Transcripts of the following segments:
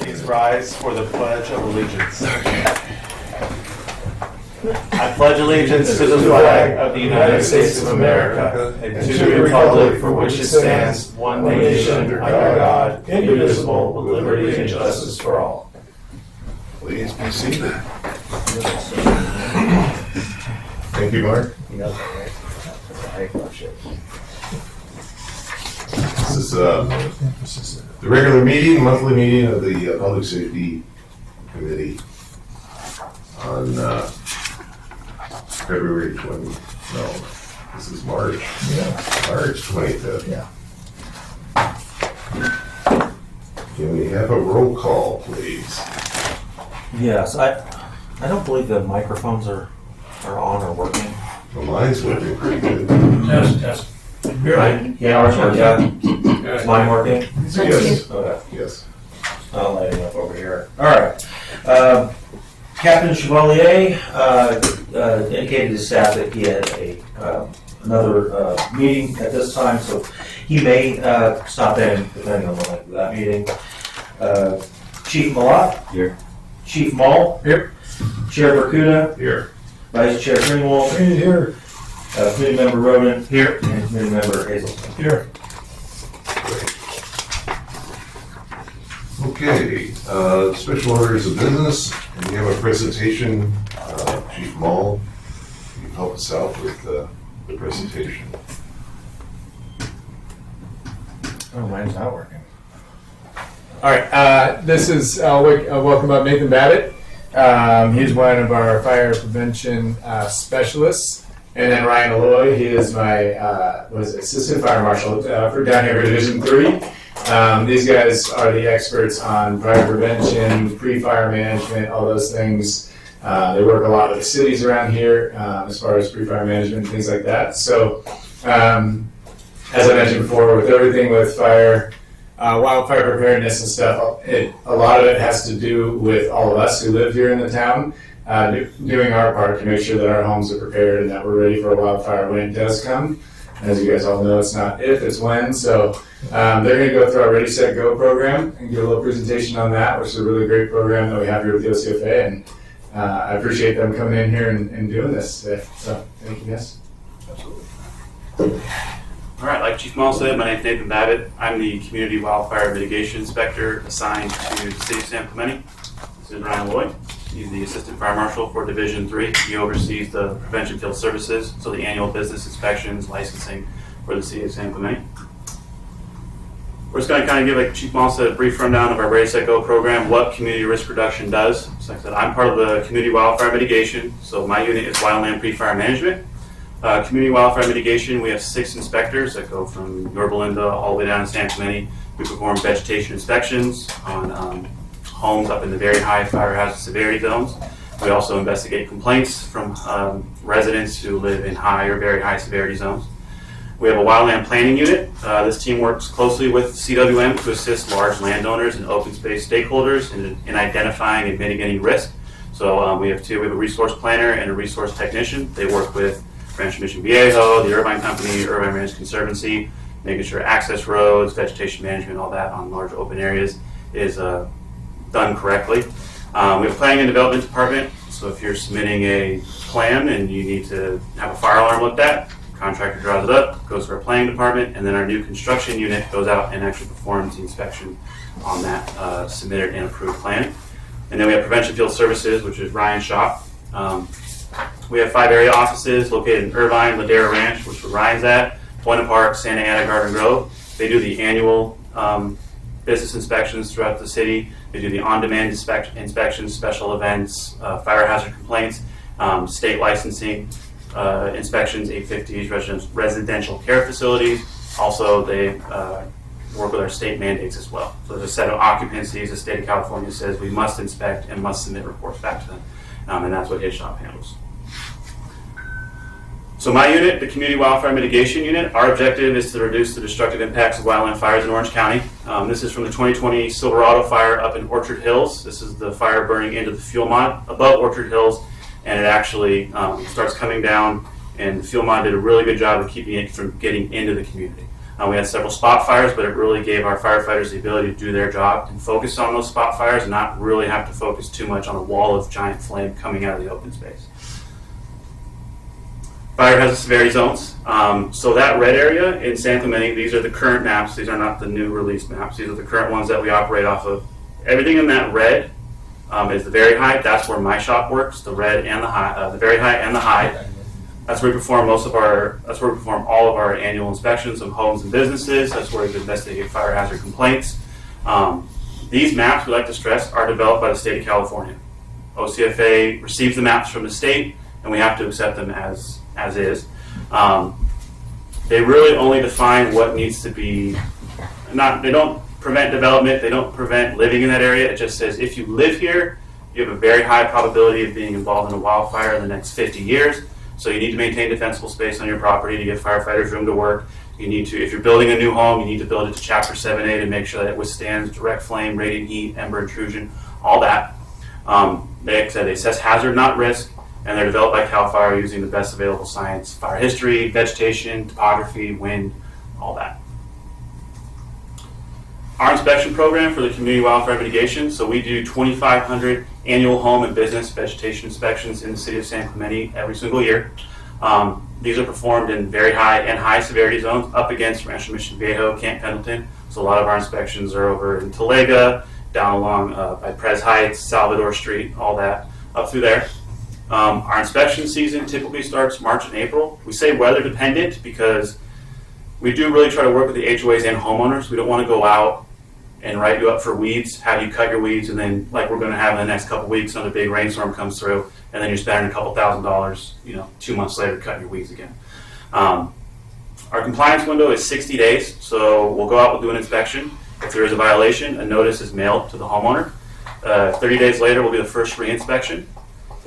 Please rise for the Pledge of Allegiance. I pledge allegiance to the flag of the United States of America and to the republic for which it stands, one nation under God, indivisible, with liberty and justice for all. Please be seated. Thank you, Mark. This is the regular meeting, monthly meeting of the Public Safety Committee on February 20. No, this is March. Yeah, March 25th. Yeah. Can we have a roll call, please? Yes, I don't believe the microphones are on or working. The line's working pretty good. Test. Right? Yeah, is mine working? Yes. Okay. Yes. I'll light it up over here. All right. Captain Chevalier indicated to staff that he had another meeting at this time, so he may stop in depending on the length of that meeting. Chief Malott? Here. Chief Mull? Here. Chair Barcuda? Here. Vice Chair Greenwald? Here. Committee Member Roden? Here. And Committee Member Hazelton? Here. Okay, special orders of business, and we have a presentation. Chief Mull, can you help us out with the presentation? Oh, mine's not working. All right, this is welcome up Nathan Babbitt. He's one of our fire prevention specialists, and then Ryan Alloy. He is my assistant fire marshal for down here for Division 3. These guys are the experts on fire prevention, pre-fire management, all those things. They work a lot with the cities around here as far as pre-fire management and things like that. So, as I mentioned before, with everything with fire, wildfire preparedness and stuff, a lot of it has to do with all of us who live here in the town, doing our part to make sure that our homes are prepared and that we're ready for a wildfire when it does come. As you guys all know, it's not if, it's when. So they're going to go through our Ready, Set, Go program and give a little presentation on that, which is a really great program that we have here with the OCFA. And I appreciate them coming in here and doing this today. So thank you, guys. Absolutely. All right, like Chief Mull said, my name is Nathan Babbitt. I'm the Community Wildfire Mitigation Inspector assigned to the City of San Clemente. This is Ryan Lloyd. He's the Assistant Fire Marshal for Division 3. He oversees the Prevention Field Services, so the annual business inspections, licensing for the City of San Clemente. We're just going to kind of give, like Chief Mull said, a brief rundown of our Ready, Set, Go program, what community risk reduction does. So like I said, I'm part of the Community Wildfire Mitigation, so my unit is Wildland Pre-Fire Management. Community Wildfire Mitigation, we have 6 inspectors that go from Yorba Linda all the way down to San Clemente. We perform vegetation inspections on homes up in the very high fire hazard severity zones. We also investigate complaints from residents who live in high or very high severity zones. We have a wildland planning unit. This team works closely with CWM to assist large landowners and open space stakeholders in identifying and mitigating risk. So we have 2. We have a resource planner and a resource technician. They work with Rancho Mission Viejo, the Irvine Company, Irvine Ranch Conservancy, making sure access roads, vegetation management, all that on large open areas is done correctly. We have a planning and development department, so if you're submitting a plan and you need to have a fire alarm looked at, contractor draws it up, goes to our planning department, and then our new construction unit goes out and actually performs the inspection on that submitted and approved plan. And then we have Prevention Field Services, which is Ryan's shop. We have 5 area offices located in Irvine, Ladera Ranch, which is where Ryan's at, Buena Park, Santa Ana, Garden Grove. They do the annual business inspections throughout the city. They do the on-demand inspections, special events, fire hazard complaints, state licensing, inspections, 850s, residential care facilities. Also, they work with our state mandates as well. So there's a set of occupancies the state of California says we must inspect and must submit reports back to them. And that's what his shop handles. So my unit, the Community Wildfire Mitigation Unit, our objective is to reduce the destructive impacts of wildland fires in Orange County. This is from the 2020 Silverado fire up in Orchard Hills. This is the fire burning into the fuel mod above Orchard Hills, and it actually starts coming down, and the fuel mod did a really good job of keeping it from getting into the community. We had several spot fires, but it really gave our firefighters the ability to do their job and focus on those spot fires and not really have to focus too much on a wall of giant flame coming out of the open space. Fire hazard severity zones. So that red area in San Clemente, these are the current maps. These are not the new release maps. These are the current ones that we operate off of. Everything in that red is the very high. That's where my shop works. The red and the high, the very high and the high. That's where we perform all of our annual inspections of homes and businesses. That's where we investigate fire hazard complaints. These maps, we like to stress, are developed by the state of California. OCFA receives the maps from the state, and we have to accept them as is. They really only define what needs to be, they don't prevent development, they don't prevent living in that area. It just says if you live here, you have a very high probability of being involved in a wildfire in the next 50 years. So you need to maintain defensible space on your property to give firefighters room to work. You need to, if you're building a new home, you need to build it to Chapter 7A to make sure that it withstands direct flame, radiant heat, ember intrusion, all that. Like I said, they assess hazard, not risk, and they're developed by CAL FIRE using the best available science, fire history, vegetation, topography, wind, all that. Our inspection program for the community wildfire mitigation, so we do 2,500 annual home and business vegetation inspections in the city of San Clemente every single year. These are performed in very high and high severity zones up against Rancho Mission Viejo, Camp Pendleton. So a lot of our inspections are over in Talega, down along by Prez Heights, Salvador Street, all that, up through there. Our inspection season typically starts March and April. We say weather dependent because we do really try to work with the HOAs and homeowners. We don't want to go out and write you up for weeds, have you cut your weeds, and then like we're going to have in the next couple weeks when a big rainstorm comes through, and then you're spending a couple $1,000s, 2 months later cutting your weeds again. Our compliance window is 60 days, so we'll go out, we'll do an inspection. If there is a violation, a notice is mailed to the homeowner. 30 days later will be the first re-inspection.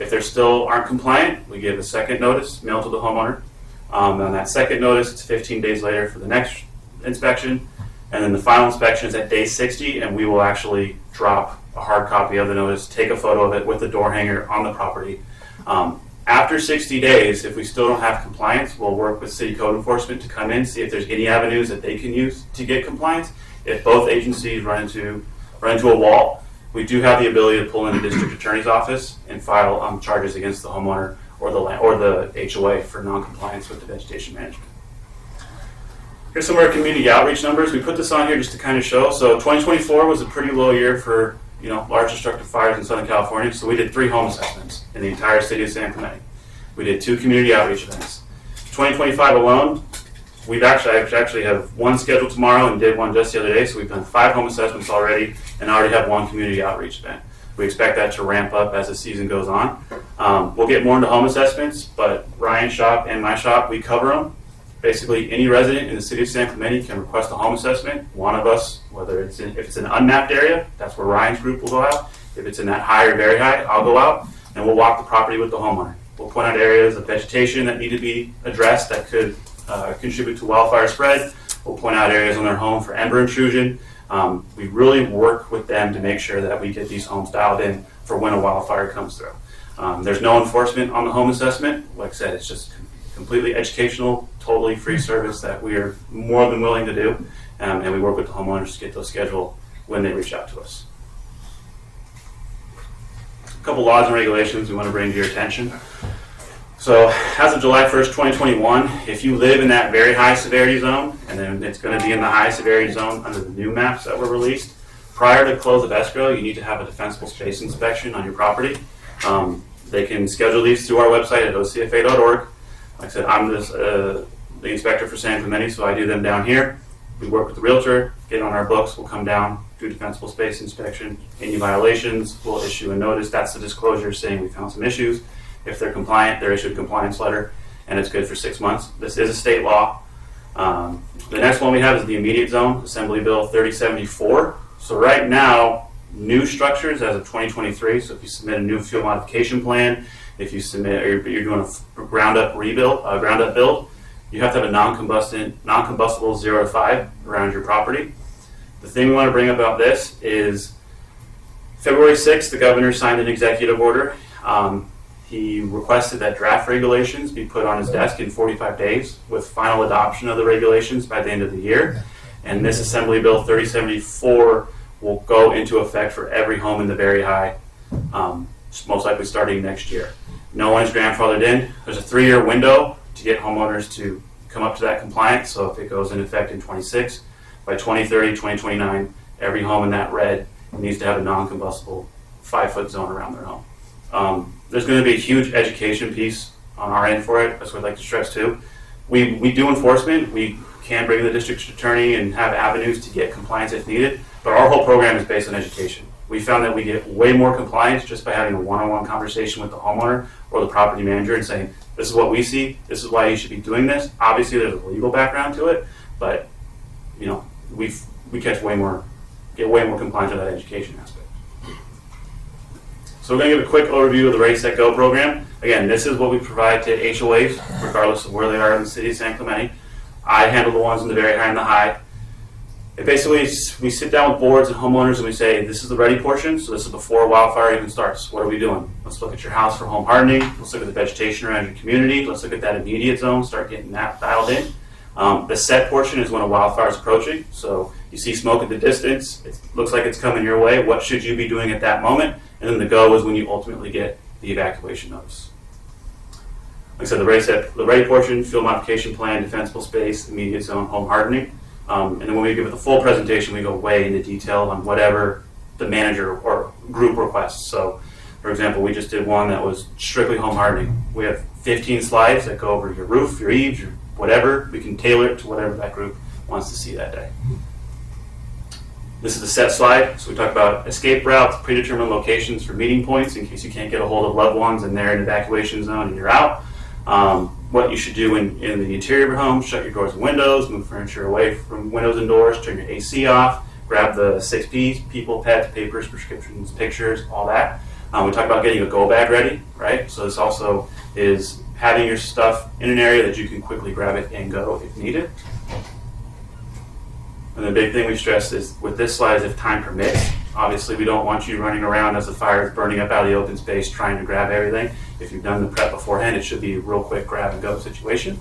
If they still aren't compliant, we give a second notice mailed to the homeowner. On that second notice, it's 15 days later for the next inspection. And then the final inspection is at day 60, and we will actually drop a hard copy of the notice, take a photo of it with the door hanger on the property. After 60 days, if we still don't have compliance, we'll work with city code enforcement to come in, see if there's any avenues that they can use to get compliance. If both agencies run into a wall, we do have the ability to pull in the district attorney's office and file charges against the homeowner or the HOA for non-compliance with the vegetation management. Here's some of our community outreach numbers. We put this on here just to kind of show. So 2024 was a pretty low year for large destructive fires in Southern California. So we did 3 home assessments in the entire city of San Clemente. We did 2 community outreach events. 2025 alone, I actually have 1 scheduled tomorrow and did 1 just the other day. So we've done 5 home assessments already, and I already have 1 community outreach event. We expect that to ramp up as the season goes on. We'll get more into home assessments, but Ryan's shop and my shop, we cover them. Basically, any resident in the city of San Clemente can request a home assessment. One of us, if it's an unmapped area, that's where Ryan's group will go out. If it's in that high or very high, I'll go out and we'll walk the property with the homeowner. We'll point out areas of vegetation that need to be addressed that could contribute to wildfire spread. We'll point out areas on their home for ember intrusion. We really work with them to make sure that we get these homes dialed in for when a wildfire comes through. There's no enforcement on the home assessment. Like I said, it's just completely educational, totally free service that we are more than willing to do, and we work with the homeowners to get those scheduled when they reach out to us. A couple laws and regulations we want to bring to your attention. So as of July 1st, 2021, if you live in that very high severity zone, and then it's going to be in the high severity zone under the new maps that were released, prior to close of escrow, you need to have a defensible space inspection on your property. They can schedule these through our website at ocfa.org. Like I said, I'm the inspector for San Clemente, so I do them down here. We work with the realtor, get on our books, we'll come down, do defensible space inspection. Any violations, we'll issue a notice. That's the disclosure saying we found some issues. If they're compliant, they're issued a compliance letter, and it's good for 6 months. This is a state law. The next one we have is the immediate zone, Assembly Bill 3074. So right now, new structures as of 2023, so if you submit a new fuel modification plan, if you submit, or you're doing a ground up build, you have to have a non-combustible 0 to 5 around your property. The thing we want to bring up about this is February 6th, the governor signed an executive order. He requested that draft regulations be put on his desk in 45 days with final adoption of the regulations by the end of the year. And this Assembly Bill 3074 will go into effect for every home in the Very High, most likely starting next year. No one is grandfathered in. There's a 3-year window to get homeowners to come up to that compliance. So if it goes in effect in 26, by 2030, 2029, every home in that red needs to have a non-combustible 5-foot zone around their home. There's going to be a huge education piece on our end for it. That's what I'd like to stress too. We do enforcement. We can bring the district attorney and have avenues to get compliance if needed, but our whole program is based on education. We found that we get way more compliance just by having a one-on-one conversation with the homeowner or the property manager and saying, this is what we see, this is why you should be doing this. Obviously there's a legal background to it, but you know, we get way more compliance with that education aspect. So we're going to give a quick overview of the Ready, Set, Go program. Again, this is what we provide to HOAs, regardless of where they are in the city of San Clemente. I handle the ones in the Very High and the High. It basically, we sit down with boards and homeowners and we say, this is the ready portion, so this is before a wildfire even starts. What are we doing? Let's look at your house for home hardening. Let's look at the vegetation around your community. Let's look at that immediate zone, start getting that dialed in. The set portion is when a wildfire is approaching. So you see smoke at the distance. It looks like it's coming your way. What should you be doing at that moment? And then the go is when you ultimately get the evacuation notice. Like I said, the ready portion, field modification plan, defensible space, immediate zone, home hardening. And then when we give it the full presentation, we go way into detail on whatever the manager or group requests. So, for example, we just did one that was strictly home hardening. We have 15 slides that go over your roof, your eaves, your whatever. We can tailor it to whatever that group wants to see that day. This is the set slide. So we talk about escape routes, predetermined locations for meeting points in case you can't get a hold of loved ones and they're in an evacuation zone and you're out. What you should do in the interior of your home: shut your doors and windows, move furniture away from windows and doors, turn your AC off, grab the 6 P's: people, pets, papers, prescriptions, pictures, all that. We talk about getting a go bag ready, right? So this also is having your stuff in an area that you can quickly grab it and go if needed. And the big thing we stress is with this slide is if time permits. Obviously, we don't want you running around as the fire is burning up out of the open space trying to grab everything. If you've done the prep beforehand, it should be a real quick grab and go situation.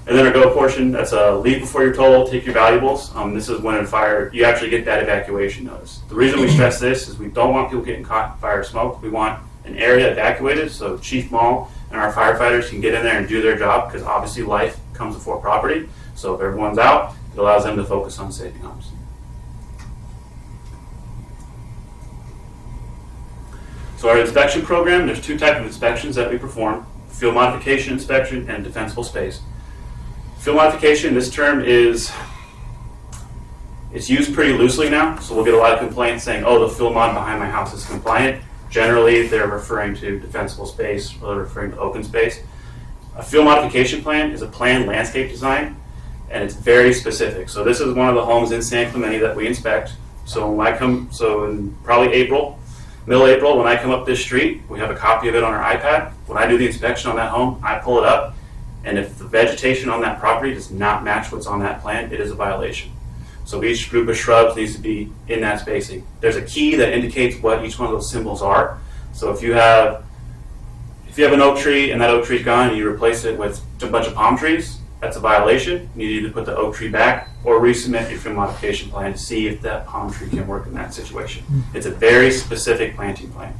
And then our go portion, that's a leave before you're told, take your valuables. This is when in fire, you actually get that evacuation notice. The reason we stress this is we don't want people getting caught in fire or smoke. We want an area evacuated so Chief Mall and our firefighters can get in there and do their job, because obviously life comes before property. So if everyone's out, it allows them to focus on saving homes. So our inspection program, there's 2 types of inspections that we perform: field modification inspection and defensible space. Field modification, this term it's used pretty loosely now, so we'll get a lot of complaints saying, oh, the field mod behind my house is compliant. Generally, they're referring to defensible space, or they're referring to open space. A field modification plan is a planned landscape design, and it's very specific. So this is one of the homes in San Clemente that we inspect. So in probably middle April, when I come up this street, we have a copy of it on our iPad. When I do the inspection on that home, I pull it up, and if the vegetation on that property does not match what's on that plan, it is a violation. So each group of shrubs needs to be in that spacing. There's a key that indicates what each one of those symbols are. So if you have an oak tree and that oak tree's gone and you replace it with a bunch of palm trees, that's a violation. You need to either put the oak tree back or resubmit your field modification plan to see if that palm tree can work in that situation. It's a very specific planting plan.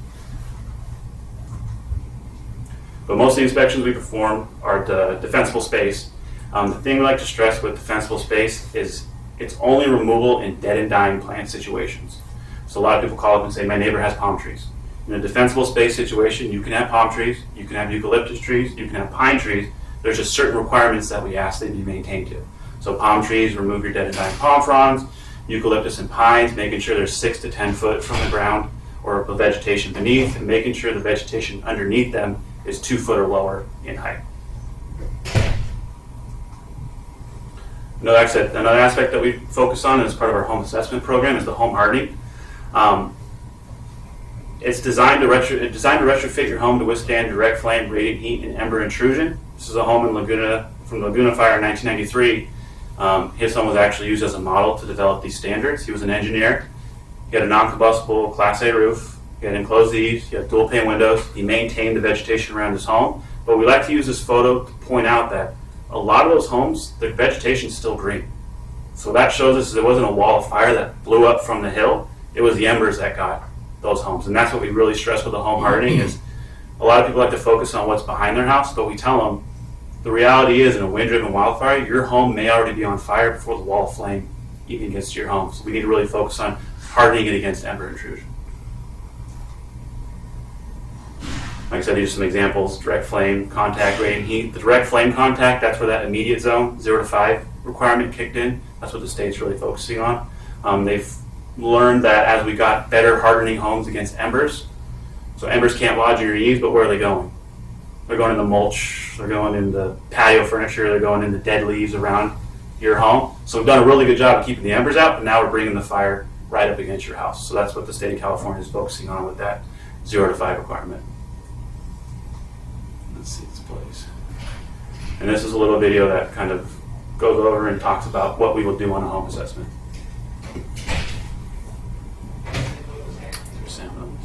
But most of the inspections we perform are the defensible space. The thing we like to stress with defensible space is it's only removal in dead and dying plant situations. So a lot of people call up and say, my neighbor has palm trees. In a defensible space situation, you can have palm trees, you can have eucalyptus trees, you can have pine trees. There's just certain requirements that we ask that you maintain to. So palm trees, remove your dead and dying palm fronds. Eucalyptus and pines, making sure they're 6 to 10 foot from the ground or the vegetation beneath, and making sure the vegetation underneath them is 2 foot or lower in height. Another aspect that we focus on as part of our home assessment program is the home hardening. It's designed to retrofit your home to withstand direct flame, radiant heat, and ember intrusion. This is a home in Laguna from the Laguna fire in 1993. His home was actually used as a model to develop these standards. He was an engineer. He had a non-combustible Class A roof. He had enclosed eaves, he had dual pane windows, he maintained the vegetation around his home. But we like to use this photo to point out that a lot of those homes, the vegetation is still green. So that shows us there wasn't a wall of fire that blew up from the hill. It was the embers that got those homes. And that's what we really stress with the home hardening is a lot of people like to focus on what's behind their house, but we tell them the reality is in a wind-driven wildfire, your home may already be on fire before the wall of flame even gets to your home. So we need to really focus on hardening it against ember intrusion. Like I said, these are some examples: direct flame, contact, radiant heat. The direct flame contact, that's where that immediate zone, 0 to 5 requirement kicked in. That's what the state's really focusing on. They've learned that as we got better hardening homes against embers, so embers can't lodge in your eaves, but where are they going? They're going in the mulch, they're going in the patio furniture, they're going in the dead leaves around your home. So we've done a really good job of keeping the embers out, but now we're bringing the fire right up against your house. So that's what the state of California is focusing on with that 0 to 5 requirement. Let's see this plays. And this is a little video that kind of goes over and talks about what we will do on a home assessment. There's samples.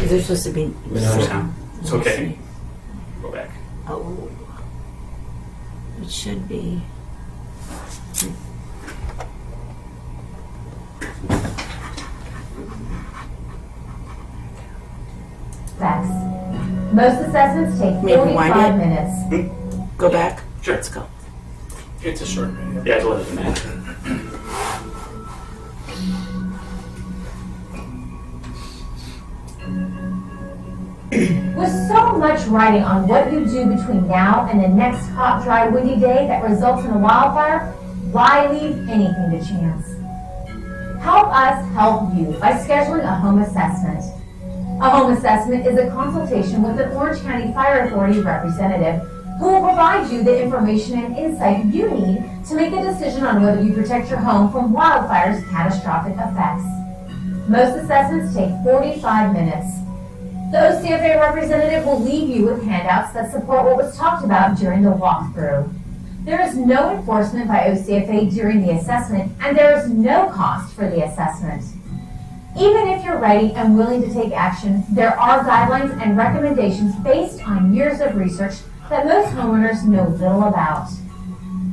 Is there supposed to be? Sound. It's okay. Go back. Oh, it should be. Facts. Most assessments take Maybe wind 45 it. minutes. Go back. Sure. Let's go. It's a short video. Yeah, it's less than that. With so much writing on what you do between now and the next hot, dry, windy day that results in a wildfire, why leave anything to chance? Help us help you by scheduling a home assessment. A home assessment is a consultation with an Orange County Fire Authority representative who will provide you the information and insight you need to make a decision on whether you protect your home from wildfire's catastrophic effects. Most assessments take 45 minutes. The OCFA representative will leave you with handouts that support what was talked about during the walkthrough. There is no enforcement by OCFA during the assessment, and there is no cost for the assessment. Even if you're ready and willing to take action, there are guidelines and recommendations based on years of research that most homeowners know little about.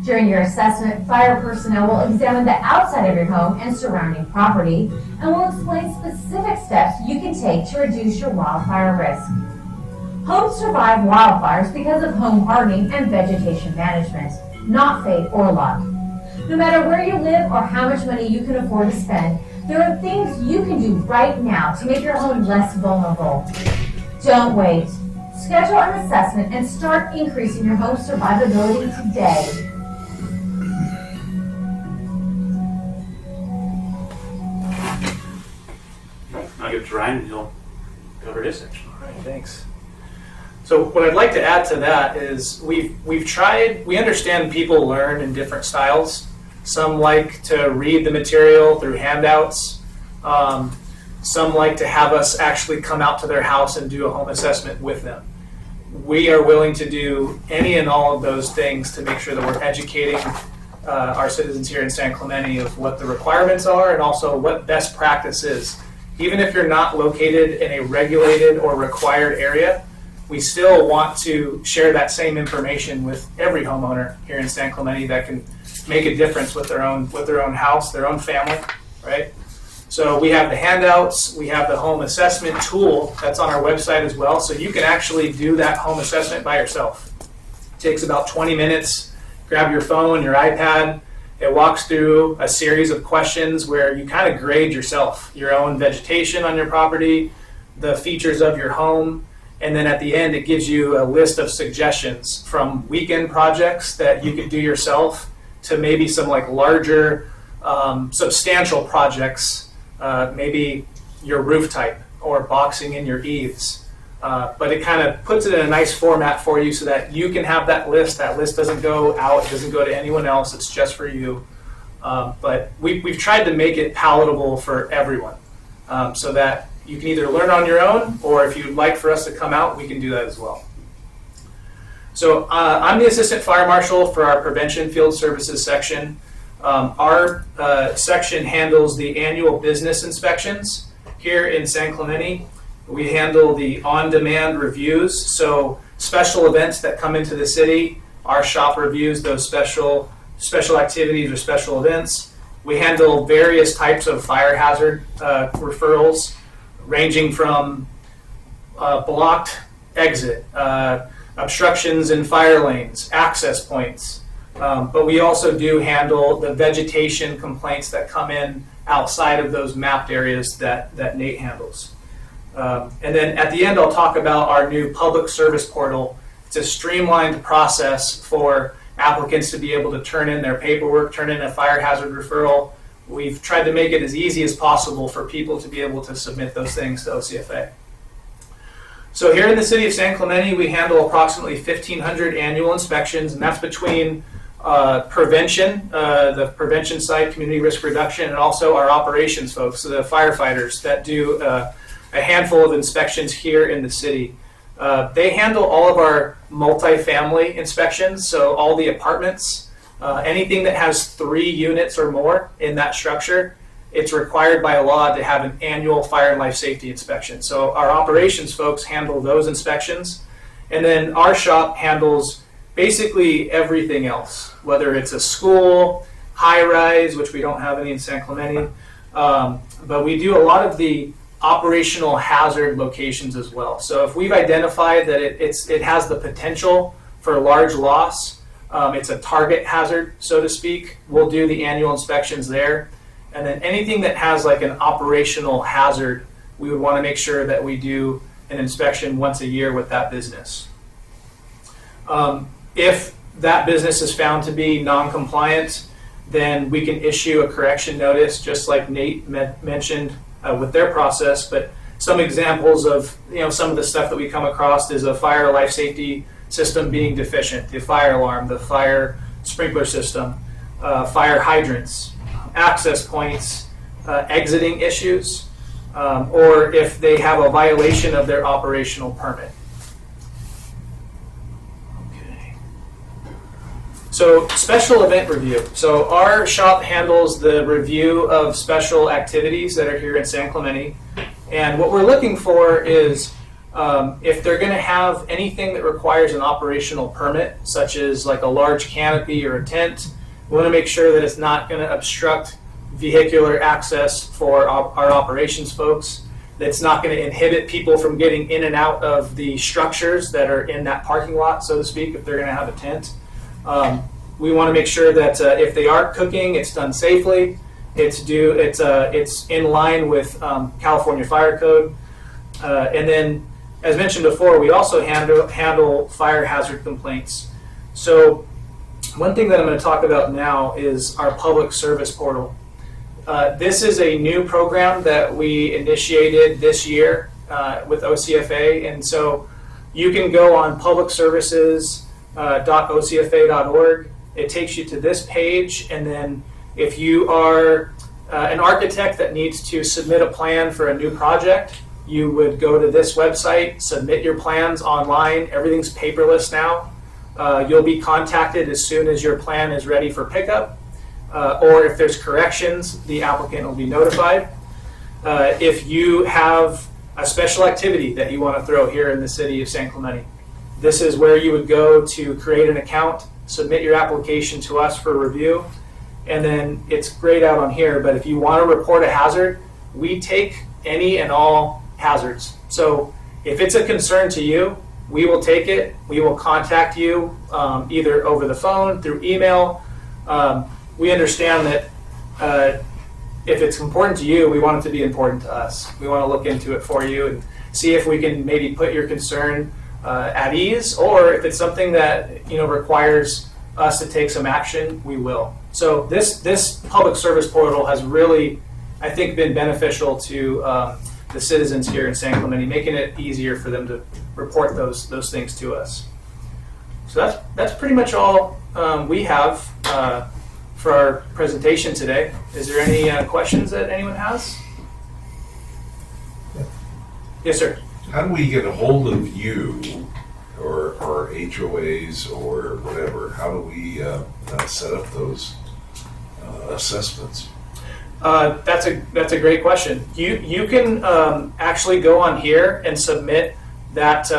During your assessment, fire personnel will examine the outside of your home and surrounding property and will explain specific steps you can take to reduce your wildfire risk. Homes survive wildfires because of home hardening and vegetation management, not fate or luck. No matter where you live or how much money you can afford to spend, there are things you can do right now to make your home less vulnerable. Don't wait. Schedule an assessment and start increasing your home survivability today. I'll give it to Ryan and he'll cover his section. All right, thanks. So what I'd like to add to that is we understand people learn in different styles. Some like to read the material through handouts. Some like to have us actually come out to their house and do a home assessment with them. We are willing to do any and all of those things to make sure that we're educating our citizens here in San Clemente of what the requirements are and also what best practice is. Even if you're not located in a regulated or required area, we still want to share that same information with every homeowner here in San Clemente that can make a difference with their own house, their own family, right? So we have the handouts, we have the home assessment tool that's on our website as well, so you can actually do that home assessment by yourself. It takes about 20 minutes. Grab your phone, your iPad. It walks through a series of questions where you kind of grade yourself, your own vegetation on your property, the features of your home, and then at the end it gives you a list of suggestions from weekend projects that you could do yourself to maybe some like larger substantial projects, maybe your roof type or boxing in your eaves. But it kind of puts it in a nice format for you so that you can have that list. That list doesn't go out, it doesn't go to anyone else, it's just for you. But we've tried to make it palatable for everyone so that you can either learn on your own, or if you'd like for us to come out, we can do that as well. So I'm the Assistant Fire Marshal for our Prevention Field Services section. Our section handles the annual business inspections here in San Clemente. We handle the on-demand reviews, so special events that come into the city, our shop reviews those special activities or special events. We handle various types of fire hazard referrals, ranging from blocked exit, obstructions in fire lanes, access points. But we also do handle the vegetation complaints that come in outside of those mapped areas that Nate handles. And then at the end, I'll talk about our new public service portal. It's a streamlined process for applicants to be able to turn in their paperwork, turn in a fire hazard referral. We've tried to make it as easy as possible for people to be able to submit those things to OCFA. So here in the city of San Clemente, we handle approximately 1,500 annual inspections, and that's between prevention, the prevention side, community risk reduction, and also our operations folks, the firefighters that do a handful of inspections here in the city. They handle all of our multifamily inspections, so all the apartments, anything that has 3 units or more in that structure, it's required by law to have an annual fire and life safety inspection. So our operations folks handle those inspections, and then our shop handles basically everything else, whether it's a school, high-rise, which we don't have any in San Clemente, but we do a lot of the operational hazard locations as well. So if we've identified that it has the potential for large loss, it's a target hazard, so to speak, we'll do the annual inspections there. And then anything that has like an operational hazard, we would want to make sure that we do an inspection once a year with that business. If that business is found to be non-compliant, then we can issue a correction notice, just like Nate mentioned with their process. But some examples of some of the stuff that we come across is a fire life safety system being deficient, the fire alarm, the fire sprinkler system, fire hydrants, access points, exiting issues, or if they have a violation of their operational permit. Okay. So special event review. So our shop handles the review of special activities that are here in San Clemente. And what we're looking for is if they're going to have anything that requires an operational permit, such as like a large canopy or a tent, we want to make sure that it's not going to obstruct vehicular access for our operations folks. That's not going to inhibit people from getting in and out of the structures that are in that parking lot, so to speak, if they're going to have a tent. We want to make sure that if they are cooking, it's done safely. It's in line with California Fire Code. And then, as mentioned before, we also handle fire hazard complaints. So one thing that I'm going to talk about now is our public service portal. This is a new program that we initiated this year with OCFA, and so you can go on publicservices.ocfa.org. It takes you to this page, and then if you are an architect that needs to submit a plan for a new project, you would go to this website, submit your plans online. Everything's paperless now. You'll be contacted as soon as your plan is ready for pickup, or if there's corrections, the applicant will be notified. If you have a special activity that you want to throw here in the city of San Clemente, this is where you would go to create an account, submit your application to us for review, and then it's grayed out on here, but if you want to report a hazard, we take any and all hazards. So if it's a concern to you, we will take it. We will contact you either over the phone, through email. We understand that if it's important to you, we want it to be important to us. We want to look into it for you and see if we can maybe put your concern at ease, or if it's something that requires us to take some action, we will. So this public service portal has really, I think, been beneficial to the citizens here in San Clemente, making it easier for them to report those things to us. So that's pretty much all we have for our presentation today. Is there any questions that anyone has? Yes, sir. How do we get a hold of you or HOAs or whatever? How do we set up those assessments? That's a great question. You can actually go on here and submit that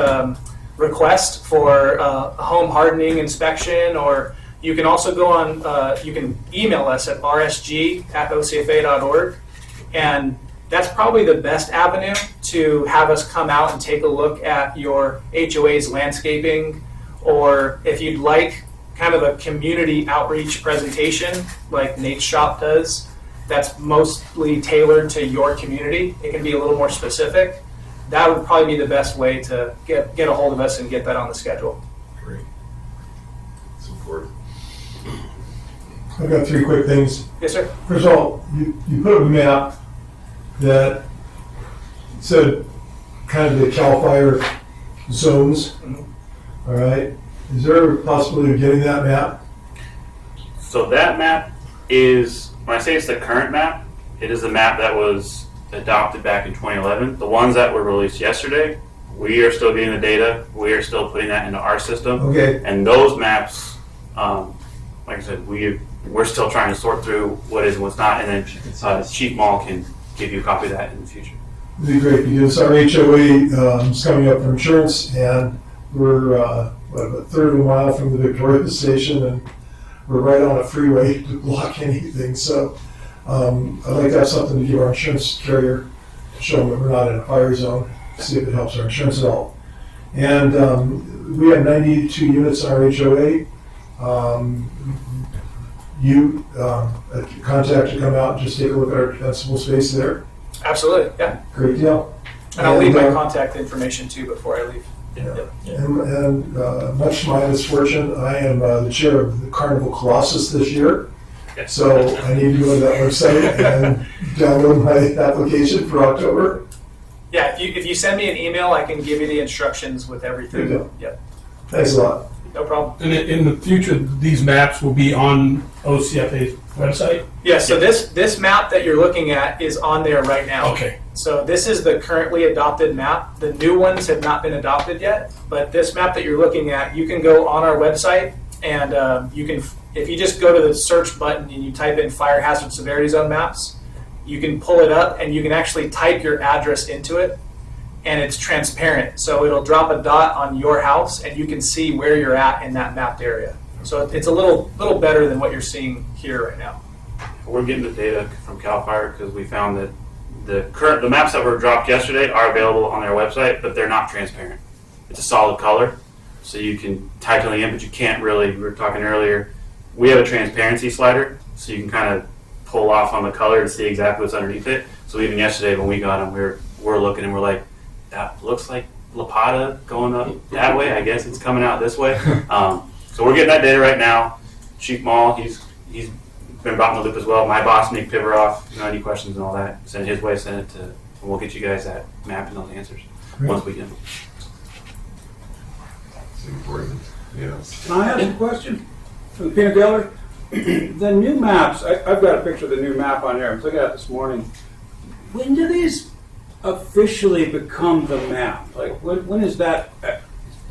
request for a home hardening inspection, or you can also go on. You can email us at rsg@ocfa.org, and that's probably the best avenue to have us come out and take a look at your HOA's landscaping, or if you'd like kind of a community outreach presentation like Nate's shop does, that's mostly tailored to your community. It can be a little more specific. That would probably be the best way to get a hold of us and get that on the schedule. Great. It's important. I've got 3 quick things. Yes, sir. First of all, you put up a map that said kind of the CAL FIRE zones. All right. Is there a possibility of getting that map? So that map is, when I say it's the current map, it is the map that was adopted back in 2011. The ones that were released yesterday, we are still getting the data. We are still putting that into our system. Okay. And those maps, like I said, we're still trying to sort through what is and what's not, and then Chief Mall can give you a copy of that in the future. It'd be great because our HOA is coming up for insurance, and we're about a third of a mile from the Victoria station, and we're right on a freeway to block anything. So I'd like to have something to give our insurance carrier to show them that we're not in a fire zone, see if it helps our insurance at all. And we have 92 units in our HOA. You contact to come out and just take a look at our defensible space there. Absolutely, yeah. Great deal. And I'll leave my contact information too before I leave. Yeah. And much to my misfortune, I am the chair of the Carnival Colossus this year. Yes. So I need to go to that website and download my application for October. Yeah, if you send me an email, I can give you the instructions with everything. There you go. Yep, Thanks a lot. no problem. And in the future, these maps will be on OCFA's website? Yeah, so this map that you're looking at is on there right now. Okay. So this is the currently adopted map. The new ones have not been adopted yet, but this map that you're looking at, you can go on our website and you can, if you just go to the search button and you type in fire hazard severity zone maps, you can pull it up and you can actually type your address into it, and it's transparent. So it'll drop a dot on your house and you can see where you're at in that mapped area. So it's a little better than what you're seeing here right now. We're getting the data from CAL FIRE because we found that the maps that were dropped yesterday are available on their website, but they're not transparent. It's a solid color, so you can type something in, but you can't really. We were talking earlier. We have a transparency slider, so you can kind of pull off on the color to see exactly what's underneath it. So even yesterday when we got them, we're looking and we're like, that looks like La Pata going up that way. I guess it's coming out this way. So we're getting that data right now. Chief Mall, he's been brought in the loop as well. My boss, Nick Piveroff, any questions and all that, send it his way, send it to, and we'll get you guys that map and those answers once we get them. It's important. Yeah. Can I ask a question from the peanut gallery? The new maps, I've got a picture of the new map on here. I was looking at it this morning. When do these officially become the map? Like, when is that?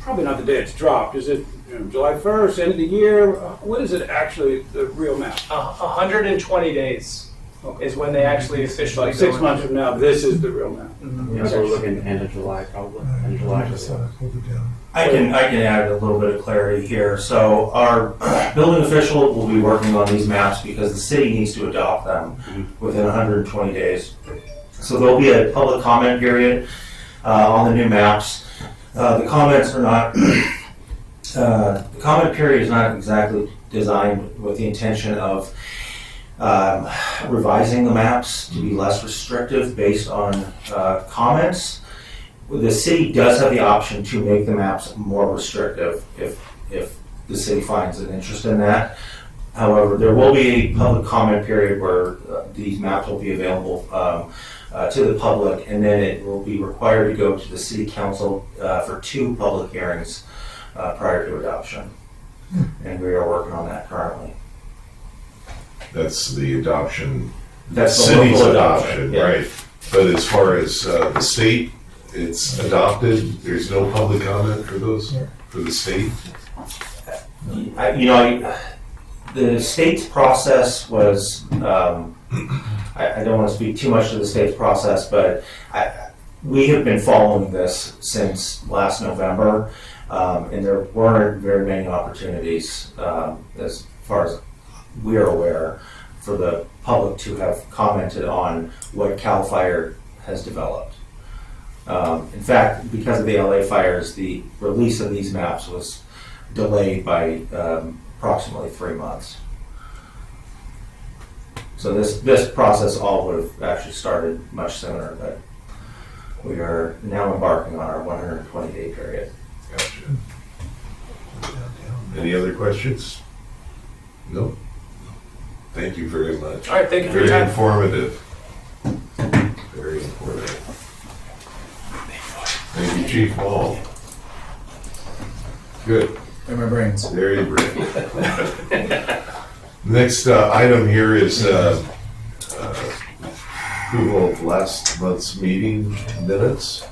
Probably not the day it's dropped. Is it July 1st, end of the year? When is it actually the real map? 120 days is when they actually officially Like 6 go in. months from now, this is the real map. Yeah, so we're looking end of July, probably. End of July. I can add a little bit of clarity here. So our building official will be working on these maps because the city needs to adopt them within 120 days. So there'll be a public comment period on the new maps. The comments are not, the comment period is not exactly designed with the intention of revising the maps to be less restrictive based on comments. The city does have the option to make the maps more restrictive if the city finds an interest in that. However, there will be a public comment period where these maps will be available to the public, and then it will be required to go to the city council for 2 public hearings prior to adoption. And we are working on that currently. That's the adoption. That's the city's local adoption, yeah. right? But as far as the state, it's adopted. There's no public comment for those for the state. The state's process was, I don't want to speak too much to the state's process, but we have been following this since last November, and there weren't very many opportunities, as far as we are aware, for the public to have commented on what CAL FIRE has developed. In fact, because of the LA fires, the release of these maps was delayed by approximately 3 months. So this process all would have actually started much sooner, but we are now embarking on our 120-day period. Gotcha. Any other questions? No? Thank you very much. All right, thank you for your Very time. informative. Very informative. Thank you, Chief Hall. Good. In my brains. Very brief. Next item here is approval of last month's meeting minutes.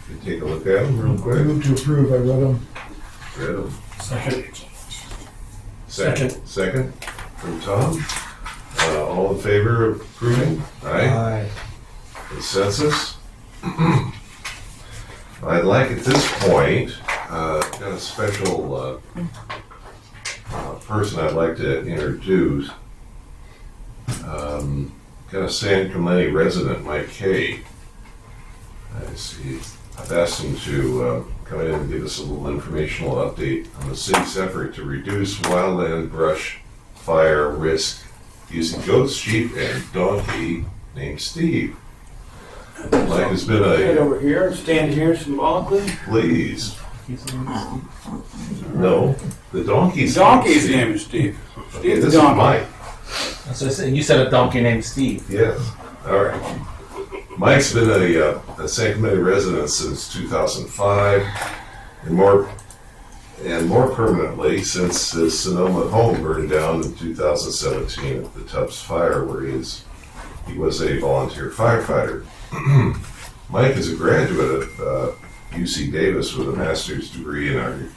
You take a look at them real I quick. move to approve, I read them. Read them. Second. Second from Tom. All in favor of approving? Aye. Consensus? I'd like at this point, got a special person I'd like to introduce. Got a San Clemente resident, Mike Kay. I've asked him to come in and give us a little informational update on the city's effort to reduce wildland brush fire risk using goats, sheep, and donkey named Steve. Mike has been Get a, over here and stand here symbolically. please. No, the donkey's. Donkey's Steve. name is Steve. Okay, Steve the this is donkey. Mike. So you said a donkey named Steve. Yes, all right. Mike's been a San Clemente resident since 2005, and more permanently since his Sonoma home burned down in 2017 at the Tubbs Fire, where he was a volunteer firefighter. Mike is a graduate of UC Davis with a master's degree in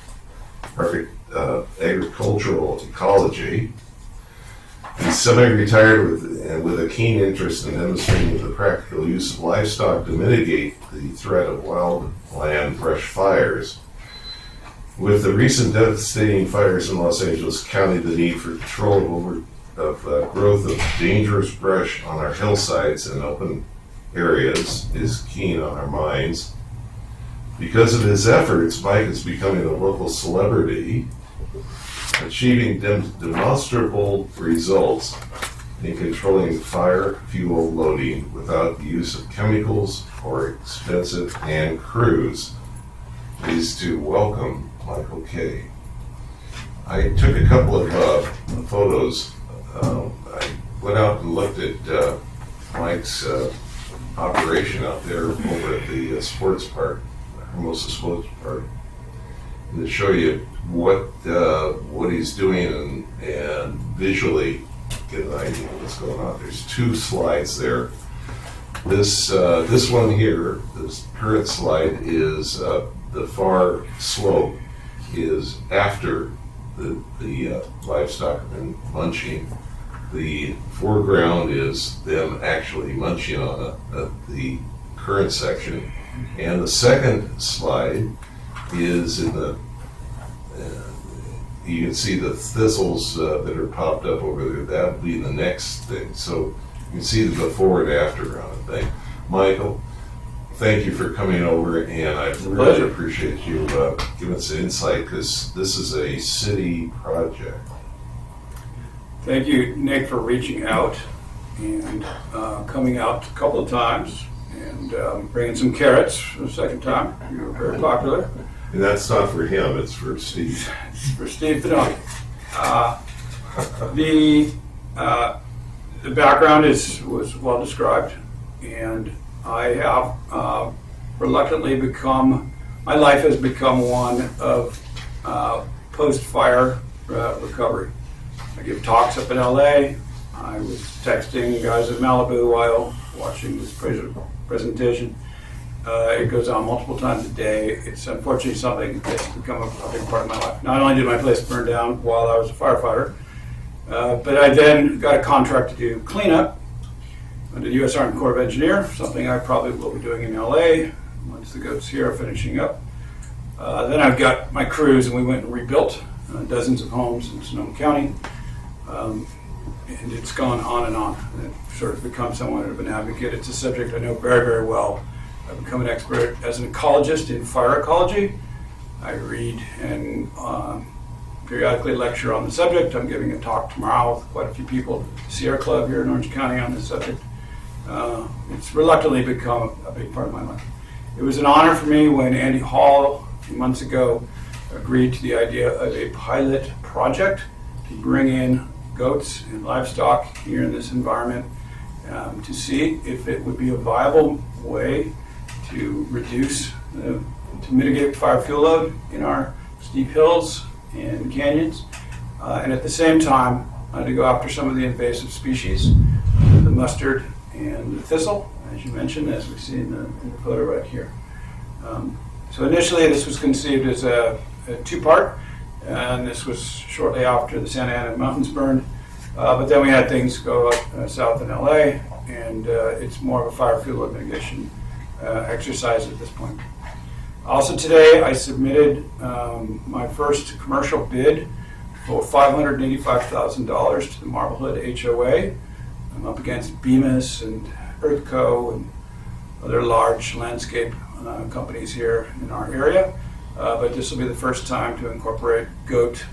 agricultural ecology. He's semi-retired with a keen interest in demonstrating the practical use of livestock to mitigate the threat of wildland brush fires. With the recent devastating fires in Los Angeles County, the need for control of growth of dangerous brush on our hillsides and open areas is keen on our minds. Because of his efforts, Mike is becoming a local celebrity, achieving demonstrable results in controlling fire fuel loading without the use of chemicals or expensive hand crews. Pleased to welcome Michael Kay. I took a couple of photos. I went out and looked at Mike's operation out there over at the sports park, Hermosa Sports Park, and to show you what he's doing and visually get an idea of what's going on. There's 2 slides there. This one here, this current slide, is the far slope is after the livestock have been munching. The foreground is them actually munching on the current section, and the second slide is in the you can see the thistles that are popped up over there. That would be the next thing. So you can see the before and after on the thing. Michael, thank you for coming over, and I really pleasure. appreciate you giving us insight, because this is a city project. Thank you, Nick, for reaching out and coming out a couple of times and bringing some carrots for the second time. You were very popular. And that's not for him, it's for Steve. For Steve the donkey. The background was well described, and I have reluctantly my life has become one of post-fire recovery. I give talks up in LA. I was texting guys in Malibu while watching this presentation. It goes on multiple times a day. It's unfortunately something that's become a big part of my life. Not only did my place burn down while I was a firefighter, but I then got a contract to do cleanup under the U.S. Army Corps of Engineers, something I probably will be doing in LA once the goats here are finishing up. Then I've got my crews, and we went and rebuilt dozens of homes in Sonoma County. And it's gone on and on. I've sort of become somewhat of an advocate. It's a subject I know very, very well. I've become an expert as an ecologist in fire ecology. I read and periodically lecture on the subject. I'm giving a talk tomorrow with quite a few people at the Sierra Club here in Orange County on this subject. It's reluctantly become a big part of my life. It was an honor for me when Andy Hall, a few months ago, agreed to the idea of a pilot project to bring in goats and livestock here in this environment to see if it would be a viable way to reduce, to mitigate fire fuel load in our steep hills and canyons, and at the same time to go after some of the invasive species, the mustard and the thistle, as you mentioned, as we see in the photo right here. So initially this was conceived as a two-part, and this was shortly after the Santa Ana Mountains burned. But then we had things go up south in LA, and it's more of a fire fuel load mitigation exercise at this point. Also today, I submitted my first commercial bid for $585,000 to the Marblehead HOA. I'm up against Bemis and Earthco and other large landscape companies here in our area. But this will be the first time to incorporate goat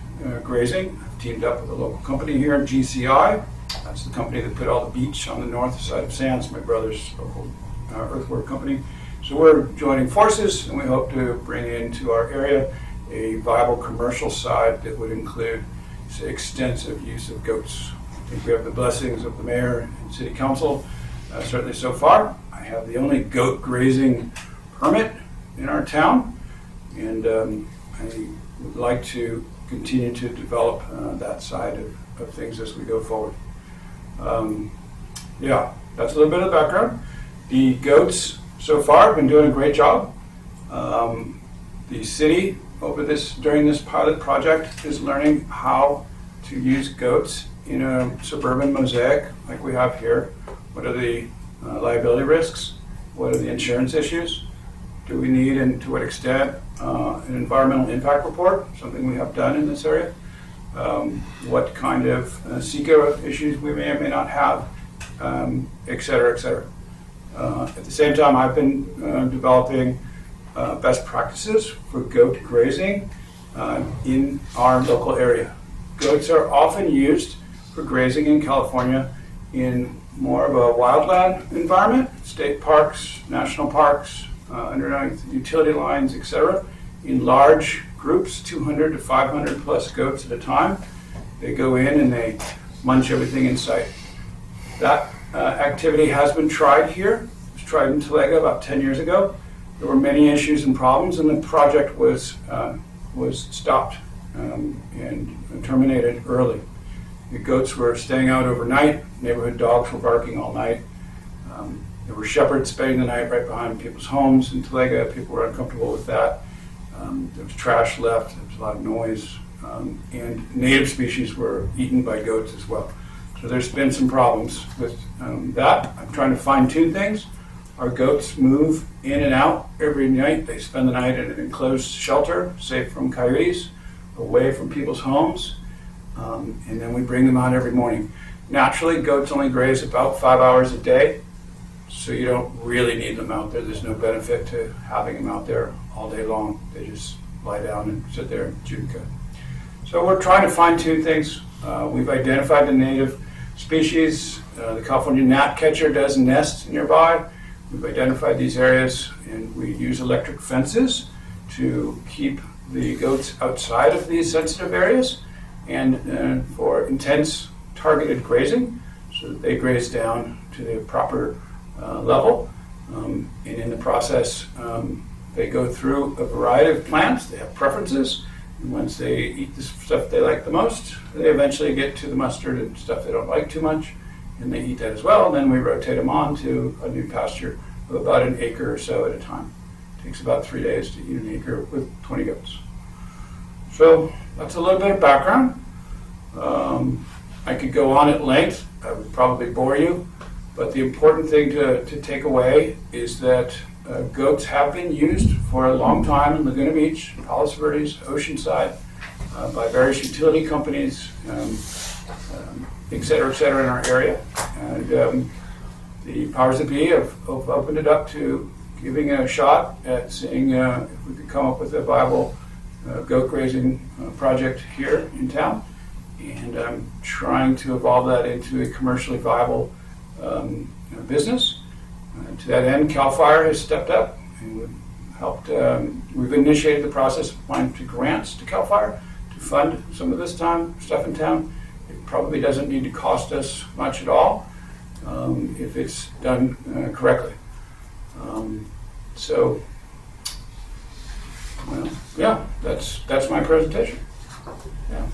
grazing. I've teamed up with a local company here, GCI. That's the company that put all the beach on the north side of Sands, my brother's local earthwork company. So we're joining forces, and we hope to bring into our area a viable commercial side that would include, say, extensive use of goats. I think we have the blessings of the mayor and city council, certainly so far. I have the only goat grazing permit in our town, and I would like to continue to develop that side of things as we go forward. Yeah, that's a little bit of the background. The goats so far have been doing a great job. The city during this pilot project is learning how to use goats in a suburban mosaic like we have here. What are the liability risks? What are the insurance issues? Do we need, and to what extent, an environmental impact report, something we have done in this area? What kind of SECA issues we may or may not have, et cetera, et cetera. At the same time, I've been developing best practices for goat grazing in our local area. Goats are often used for grazing in California in more of a wildland environment, state parks, national parks, underneath utility lines, etc. In large groups, 200 to 500 plus goats at a time. They go in and they munch everything in sight. That activity has been tried here. It was tried in Talega about 10 years ago. There were many issues and problems, and the project was stopped and terminated early. The goats were staying out overnight. Neighborhood dogs were barking all night. There were shepherds spending the night right behind people's homes in Talega. People were uncomfortable with that. There was trash left. There was a lot of noise. And native species were eaten by goats as well. So there's been some problems with that. I'm trying to fine-tune things. Our goats move in and out every night. They spend the night in an enclosed shelter, safe from coyotes, away from people's homes. And then we bring them out every morning. Naturally, goats only graze about 5 hours a day, so you don't really need them out there. There's no benefit to having them out there all day long. They just lie down and sit there and chew the cud. So we're trying to fine-tune things. We've identified the native species. The California gnatcatcher does nest nearby. We've identified these areas, and we use electric fences to keep the goats outside of these sensitive areas and for intense targeted grazing, so that they graze down to the proper level. And in the process, they go through a variety of plants. They have preferences. And once they eat the stuff they like the most, they eventually get to the mustard and stuff they don't like too much, and they eat that as well. And then we rotate them on to a new pasture of about an acre or so at a time. It takes about 3 days to eat an acre with 20 goats. So that's a little bit of background. I could go on at length. I would probably bore you. But the important thing to take away is that goats have been used for a long time in Laguna Beach, Palos Verdes, Oceanside, by various utility companies, et cetera, in our area. And the powers that be have opened it up to giving a shot at seeing if we could come up with a viable goat grazing project here in town. And I'm trying to evolve that into a commercially viable business. To that end, CAL FIRE has stepped up and helped. We've initiated the process of applying to grants to CAL FIRE to fund some of this stuff in town. It probably doesn't need to cost us much at all if it's done correctly. So, well, yeah, that's my presentation. Yeah.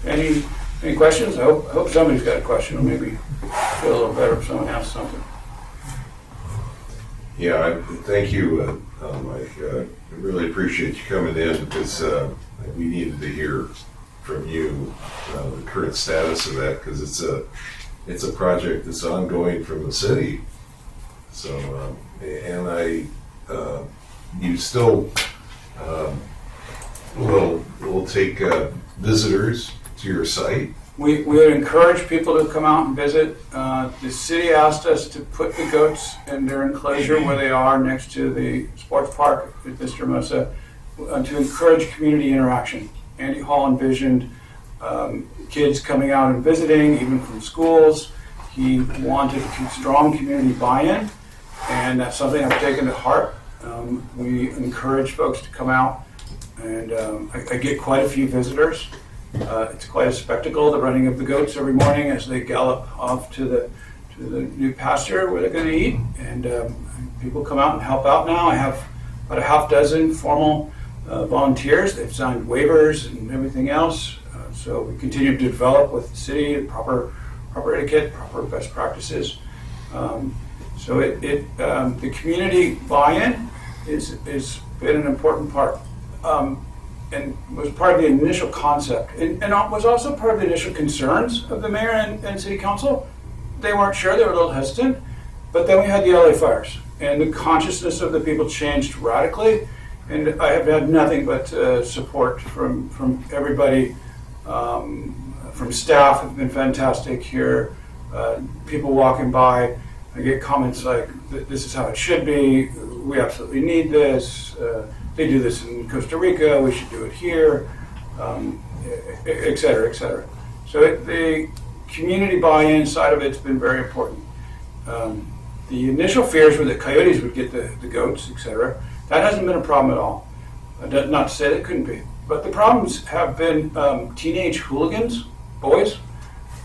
Any questions? I hope somebody's got a question, or maybe feel a little better if someone asks something. Yeah, thank you, Mike. I really appreciate you coming in because we needed to hear from you the current status of that, because it's a project that's ongoing from the city. So, and you still will take visitors to your site. We would encourage people to come out and visit. The city asked us to put the goats in their enclosure where they are next to the sports park at Vista Hermosa to encourage community interaction. Andy Hall envisioned kids coming out and visiting, even from schools. He wanted strong community buy-in, and that's something I've taken to heart. We encourage folks to come out, and I get quite a few visitors. It's quite a spectacle, the running of the goats every morning as they gallop off to the new pasture where they're going to eat. And people come out and help out now. I have about a half dozen formal volunteers. They've signed waivers and everything else. So we continue to develop with the city proper etiquette, proper best practices. So the community buy-in is been an important part. And was part of the initial concept, and was also part of the initial concerns of the mayor and city council. They weren't sure, they were a little hesitant, but then we had the LA fires, and the consciousness of the people changed radically, and I have had nothing but support from everybody, from staff have been fantastic here, people walking by. I get comments like, this is how it should be, we absolutely need this, they do this in Costa Rica, we should do it here, et cetera, et cetera. So the community buy-in side of it's been very important. The initial fears were that coyotes would get the goats, et cetera. That hasn't been a problem at all. Not to say that it couldn't be. But the problems have been teenage hooligans, boys.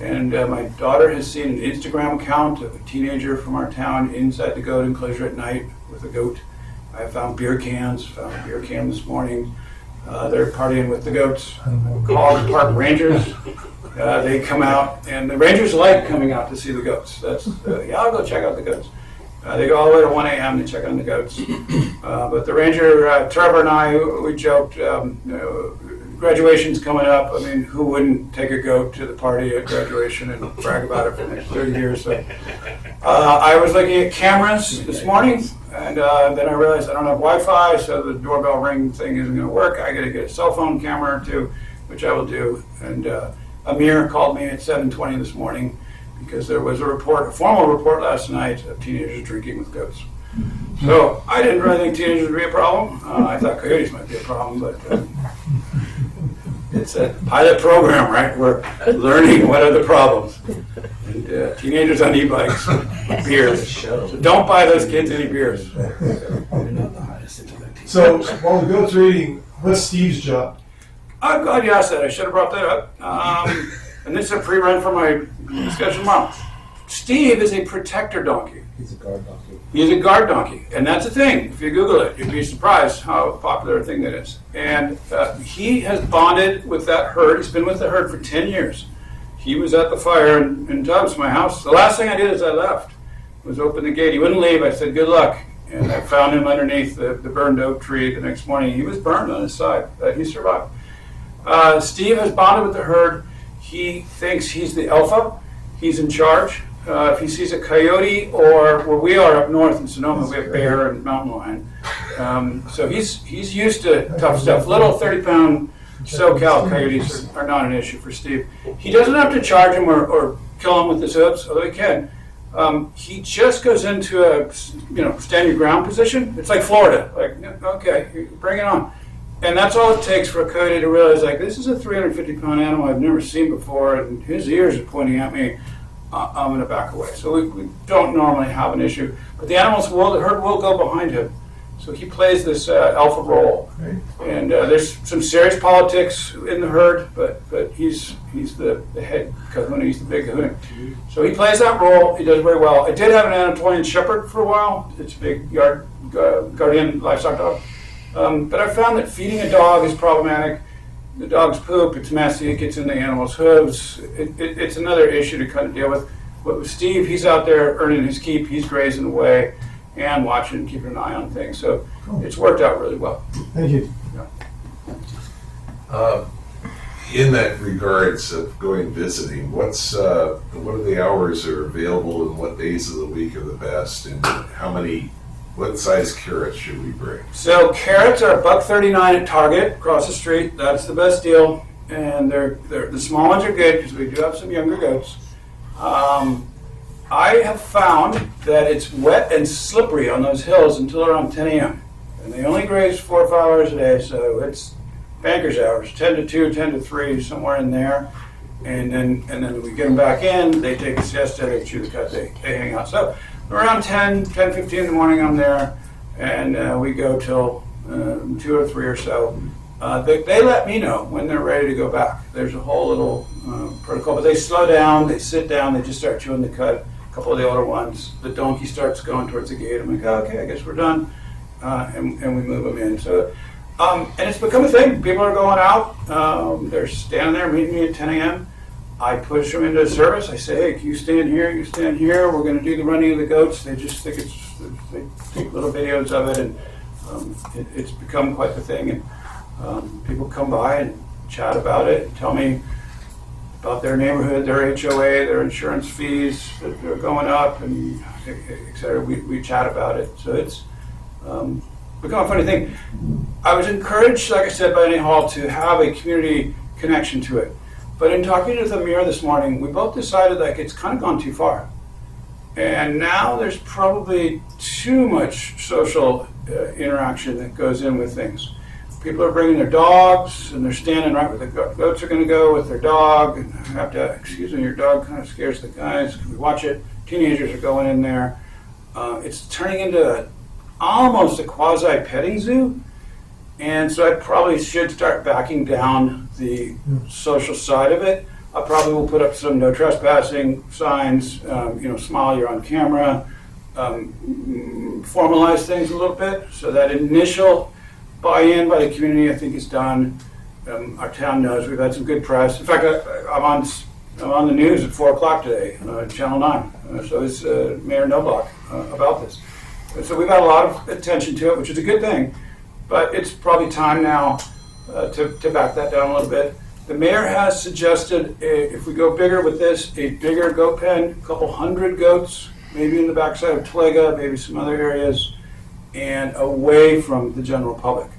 And my daughter has seen an Instagram account of a teenager from our town inside the goat enclosure at night with a goat. I found beer cans, found a beer can this morning. They're partying with the goats. Call the park rangers. They come out, and the rangers like coming out to see the goats. That's I'll go check out the goats. They go all the way to 1 a.m. to check on the goats. But the ranger, Trevor and I, we joked, graduation's coming up. I mean, who wouldn't take a goat to the party at graduation and brag about it for the next 30 years? So, I was looking at cameras this morning, and then I realized I don't have Wi-Fi, so the doorbell ring thing isn't going to work. I got to get a cell phone camera or two, which I will do. And Amir called me at 7:20 this morning because there was a formal report last night of teenagers drinking with goats. So I didn't really think teenagers would be a problem. I thought coyotes might be a problem, but it's a pilot program, right? We're learning what are the problems. And teenagers on e-bikes, beers. So don't buy those kids any beers. So while the goats are eating, what's Steve's job? I'm glad you asked that. I should have brought that up. And this is a pre-run for my discussion tomorrow. Steve is a protector donkey. He's a guard donkey. He's a guard donkey, and that's a thing. If you Google it, you'd be surprised how popular a thing that is. And he has bonded with that herd. He's been with the herd for 10 years. He was at the fire in Tubbs, my house. The last thing I did as I left was open the gate. He wouldn't leave. I said, good luck. And I found him underneath the burned oak tree the next morning. He was burned on his side, but he survived. Steve has bonded with the herd. He thinks he's the alpha. He's in charge. If he sees a coyote, or where we are up north in Sonoma, we have bear and mountain lion. So he's used to tough stuff. Little 30-pound SoCal coyotes are not an issue for Steve. He doesn't have to charge him or kill him with his hooves, although he can. He just goes into a stand your ground position. It's like Florida. Like, okay, bring it on. And that's all it takes for a coyote to realize, like, this is a 350-pound animal I've never seen before, and his ears are pointing at me. I'm going to back away. So we don't normally have an issue. But the herd will go behind him. So he plays this alpha role. Right. And there's some serious politics in the herd, but he's the head kahuna. He's the big kahuna. So he plays that role. He does very well. I did have an Anatolian Shepherd for a while. It's a big guardian livestock dog. But I found that feeding a dog is problematic. The dog's poop, it's messy, it gets in the animal's hooves. It's another issue to kind of deal with. But with Steve, he's out there earning his keep. He's grazing away and watching and keeping an eye on things. So it's worked out really well. Thank you. In that regards of going visiting, what are the hours that are available and what days of the week are the best, and what size carrots should we bring? So carrots are $1.39 at Target across the street. That's the best deal. And they're the small ones are good because we do have some younger goats. I have found that it's wet and slippery on those hills until around 10 a.m. And they only graze 4 or 5 hours a day, so it's banker's hours, 10 to 2, 10 to 3, somewhere in there. And then we get them back in, they take a siesta, they chew the cut, they hang out. So around 10:15 in the morning I'm there, and we go till 2 or 3 or so. They let me know when they're ready to go back. There's a whole little protocol, but they slow down, they sit down, they just start chewing the cud. A couple of the older ones, the donkey starts going towards the gate. I'm like, okay, I guess we're done, and we move them in. So, and it's become a thing. People are going out. They're standing there meeting me at 10 a.m. I push them into service. I say, hey, you stand here, you stand here. We're going to do the running of the goats. They just think they take little videos of it, and it's become quite the thing. And people come by and chat about it, and tell me about their neighborhood, their HOA, their insurance fees that are going up, and et cetera. We chat about it. So it's become a funny thing. I was encouraged, like I said, by Annie Hall to have a community connection to it. But in talking to the mayor this morning, we both decided like it's kind of gone too far. And now there's probably too much social interaction that goes in with things. People are bringing their dogs, and they're standing right where the goats are going to go with their dog. And I have to, excuse me, your dog kind of scares the guys. We watch it. Teenagers are going in there. It's turning into almost a quasi-petting zoo. And so I probably should start backing down the social side of it. I probably will put up some no trespassing signs, smile, you're on camera, formalize things a little bit. So that initial buy-in by the community, I think, is done. Our town knows we've had some good press. In fact, I'm on the news at 4 o'clock today, Channel 9. So is Mayor Noblock about this. So we've had a lot of attention to it, which is a good thing. But it's probably time now to back that down a little bit. The mayor has suggested, if we go bigger with this, a bigger goat pen, a couple hundred goats, maybe in the backside of Tlega, maybe some other areas, and away from the general public.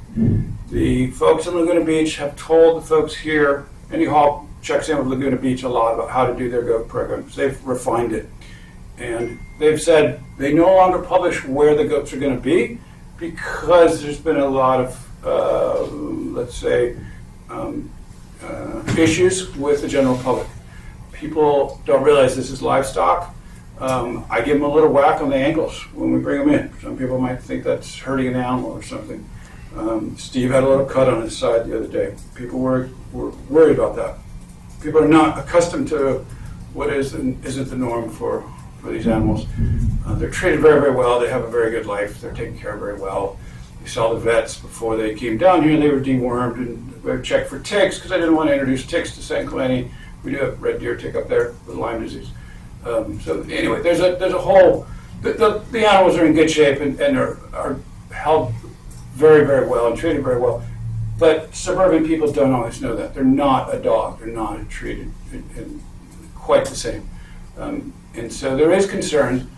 The folks in Laguna Beach have told the folks here, Andy Hall checks in with Laguna Beach a lot about how to do their goat programs. They've refined it. And they've said they no longer publish where the goats are going to be because there's been a lot of, issues with the general public. People don't realize this is livestock. I give them a little whack on the ankles when we bring them in. Some people might think that's hurting an animal or something. Steve had a little cut on his side the other day. People were worried about that. People are not accustomed to what is and isn't the norm for these animals. They're treated very, very well. They have a very good life. They're taken care of very well. We saw the vets before they came down here. They were dewormed, and we checked for ticks because I didn't want to introduce ticks to San Clemente. We do have red deer tick up there with Lyme disease. So anyway, there's a whole the animals are in good shape and are held very, very well and treated very well. But suburban people don't always know that. They're not a dog. They're not treated in quite the same. And so there is concern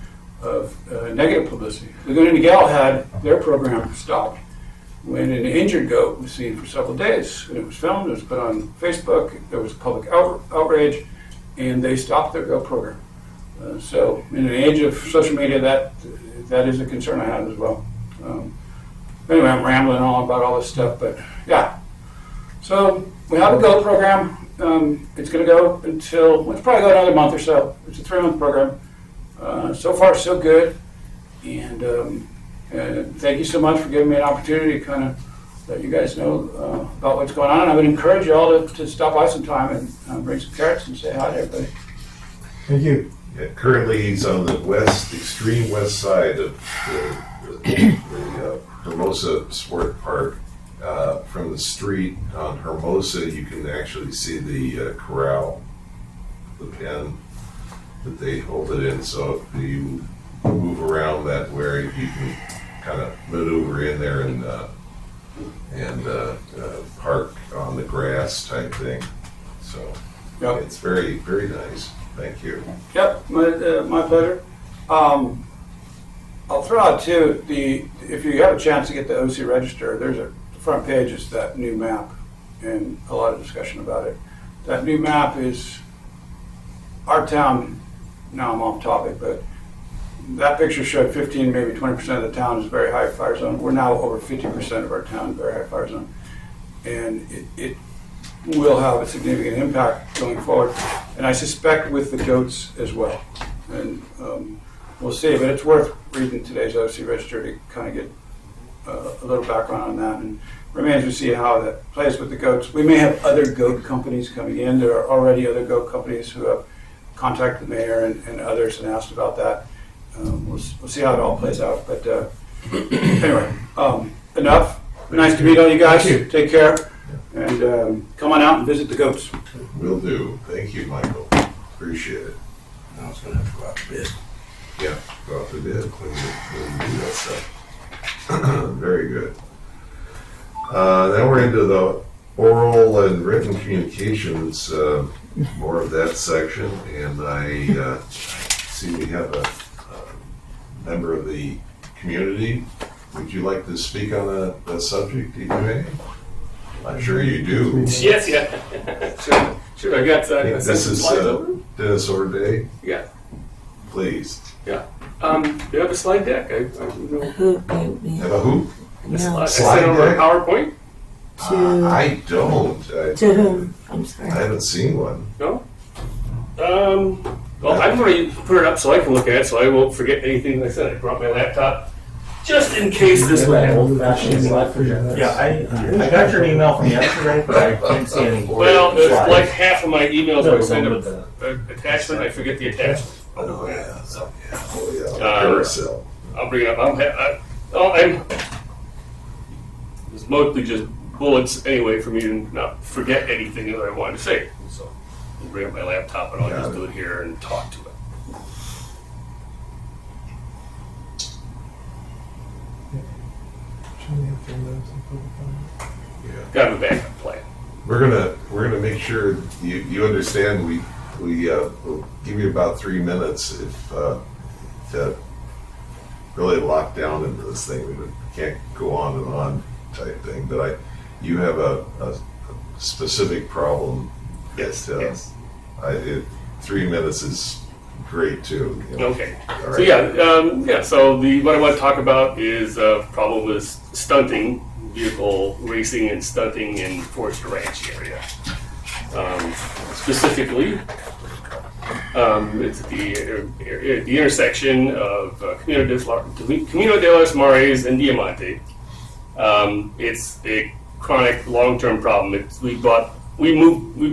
of negative publicity. Laguna Niguel had their program stopped when an injured goat was seen for several days. And it was filmed, it was put on Facebook, there was public outrage, and they stopped their goat program. So in an age of social media, that is a concern I have as well. Anyway, I'm rambling on about all this stuff, but yeah. So we have a GO program. It's going to go until, well, it's probably go another month or so. It's a 3-month program. So far, so good. And thank you so much for giving me an opportunity to kind of let you guys know about what's going on. And I would encourage you all to stop by sometime and bring some carrots and say hi to everybody. Thank you. Yeah, currently, he's on the extreme west side of the Hermosa Sport Park. From the street on Hermosa, you can actually see the corral, the pen that they hold it in. So if you move around that way, you can kind of maneuver in there and park on the grass type thing. So Yep. it's very, very nice. Thank you. Yep, my pleasure. I'll throw out too, if you have a chance to get the OC register, there's the front page is that new map and a lot of discussion about it. That new map is our town. Now I'm off topic, but that picture showed 15, maybe 20% of the town is very high fire zone. We're now over 50% of our town very high fire zone. And it will have a significant impact going forward. And I suspect with the goats as well. And we'll see, but it's worth reading today's OC register to kind of get a little background on that. And remains to see how that plays with the goats. We may have other goat companies coming in. There are already other goat companies who have contacted the mayor and others and asked about that. We'll see how it all plays out. But anyway, enough. Nice to meet all you guys. Take care. And come on out and visit the goats. Will do. Thank you, Michael. Appreciate it. I was gonna have to go out to bid. Yeah, go out to bid when you do that stuff. Very good. Then we're into the oral and written communications, more of that section. And I see we have a member of the community. Would you like to speak on that subject, EJ? I'm sure you do. Yes, yeah. Sure, I got This is Dennis Orday. Yeah. Please. Yeah. You have a slide deck. I know. Who? Have a hoop? No. I sent over a PowerPoint. I don't. To whom? I'm sorry. I haven't seen one. No? Well, I've already put it up so I can look at it, so I won't forget anything I said. I brought my laptop just in case this would happen. Yeah, I got your email from yesterday, but I didn't see any. Well, there's like half of my emails where I send an attachment, I forget the attachment. Oh, yeah. Oh, yeah. Carousel. I'll bring it up. It's mostly just bullets anyway for me to not forget anything that I wanted to say. So I'll bring up my laptop and I'll just do it here and talk to it. Got a backup plan. We're gonna make sure you understand. We'll give you about 3 minutes if to really lock down into this thing. We can't go on and on type thing. But you have a specific problem. Yes. Yes. 3 minutes is great too. You know. Okay. All So right. So what I want to talk about is problem with stunting, vehicle racing and stunting in Forest Ranch area. Specifically, it's the intersection of Camino de los Mares and Diamante. It's a chronic, long-term problem. We've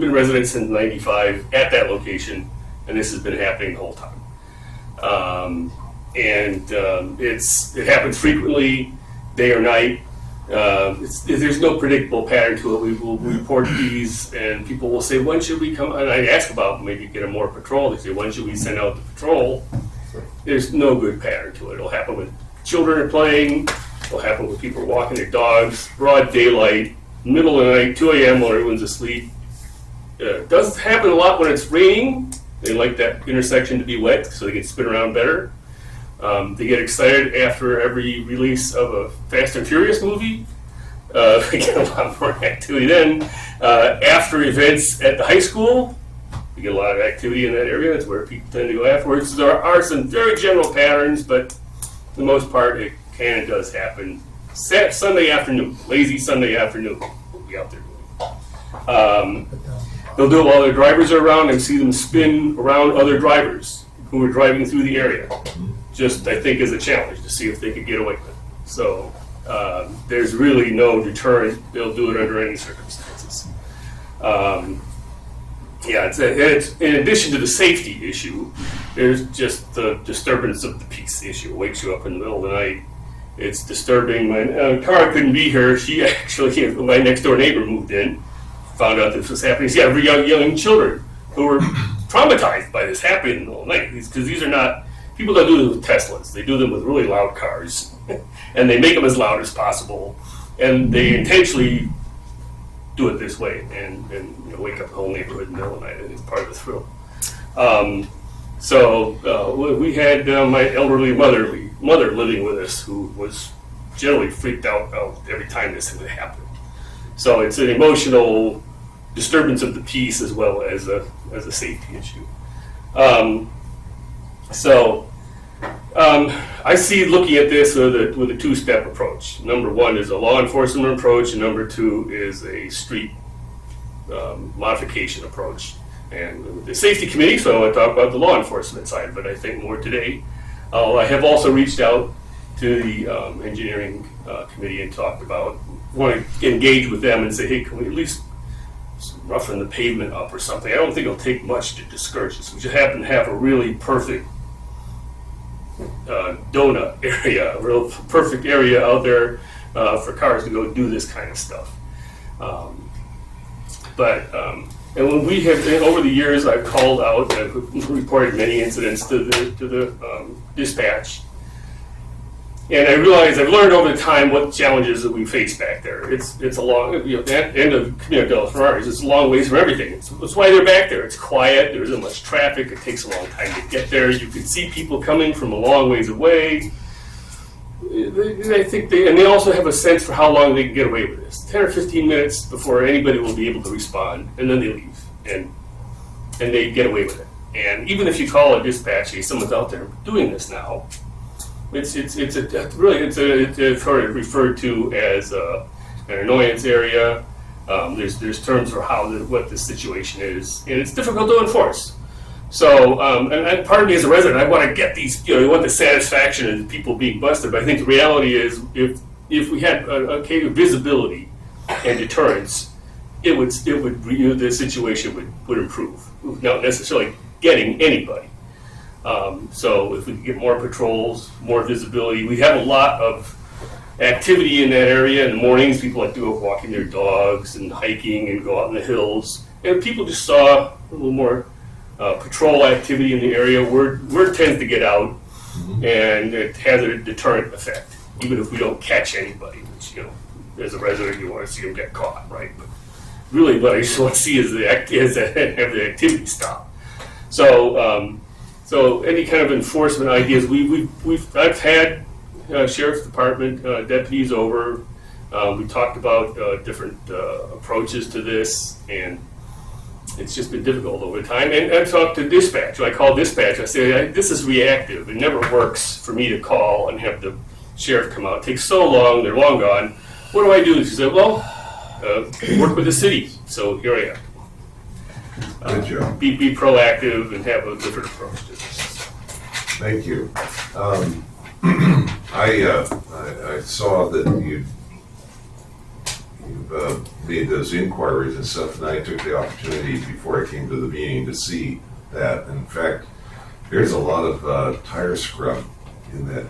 been residents since '95 at that location, and this has been happening the whole time. It happens frequently, day or night. There's no predictable pattern to it. We will report these, and people will say, "When should we come?" And I ask about maybe get a more patrol. They say, "When should we send out the patrol?" there's no good pattern to it. It'll happen when children are playing, it'll happen when people are walking their dogs, broad daylight, middle of the night, 2 a.m. while everyone's asleep. It does happen a lot when it's raining. They like that intersection to be wet so they can spin around better. They get excited after every release of a Fast and Furious movie. They get a lot more activity then. After events at the high school, we get a lot of activity in that area. That's where people tend to go afterwards. There are some very general patterns, but for the most part, it can and does happen. Sunday afternoon, lazy Sunday afternoon, we'll be out there doing it. They'll do it while their drivers are around and see them spin around other drivers who are driving through the area. Just, I think, as a challenge to see if they could get away with it. So there's really no deterrent. They'll do it under any circumstances. It's in addition to the safety issue, there's just the disturbance of the peace issue. It wakes you up in the middle of the night. It's disturbing. When Tara couldn't be here, she actually, my next door neighbor moved in, found out this was happening. She had young children who were traumatized by this happening in the middle of the night. Because these are not, people don't do this with Teslas. They do them with really loud cars. And they make them as loud as possible. And they intentionally do it this way and wake up the whole neighborhood in the middle of the night. It's part of the thrill. We had my elderly mother living with us, who was generally freaked out every time this would happen. So it's an emotional disturbance of the peace as well as a safety issue. I see looking at this with a two-step approach. Number one is a law enforcement approach, and number two is a street modification approach. And with the safety committee, so I want to talk about the law enforcement side, but I think more today. I have also reached out to the engineering committee and want to engage with them and say, hey, can we at least roughen the pavement up or something? I don't think it'll take much to discourage this. We just happen to have a really perfect donut area, a real perfect area out there for cars to go do this kind of stuff. And when we have, over the years, I've called out, I've reported many incidents to the dispatch. And I realize I've learned over the time what challenges that we face back there. It's a long, that end of Camino de los Ferraris, it's a long ways from everything. That's why they're back there. It's quiet, there isn't much traffic, it takes a long time to get there. You can see people coming from a long ways away. They also have a sense for how long they can get away with this. 10 or 15 minutes before anybody will be able to respond, and then they leave, and they get away with it. And even if you call a dispatch, hey, someone's out there doing this now, it's referred to as an annoyance area. There's terms for what the situation is, and it's difficult to enforce. So, and part of me as a resident, I want to get these, I want the satisfaction of people being busted, but I think the reality is if we had visibility and deterrence, the situation would improve, not necessarily getting anybody. So if we could get more patrols, more visibility, we have a lot of activity in that area. In the mornings, people like to go walking their dogs and hiking and go out in the hills. And people just saw a little more patrol activity in the area. Word tends to get out, and it has a deterrent effect, even if we don't catch anybody, which, as a resident, you want to see them get caught, right? But really, what I just want to see is the activity stop. So any kind of enforcement ideas, I've had sheriff's department deputies over. We talked about different approaches to this, and it's just been difficult over time. And I talked to dispatch. I call dispatch. I say, this is reactive. It never works for me to call and have the sheriff come out. It takes so long. They're long gone. What do I do? She said, well, work with the city. So here I am. Good job. Be proactive and have a different approach to this. Thank you. I saw that you've made those inquiries and stuff, and I took the opportunity before I came to the meeting to see that. In fact, there's a lot of tire scrub in that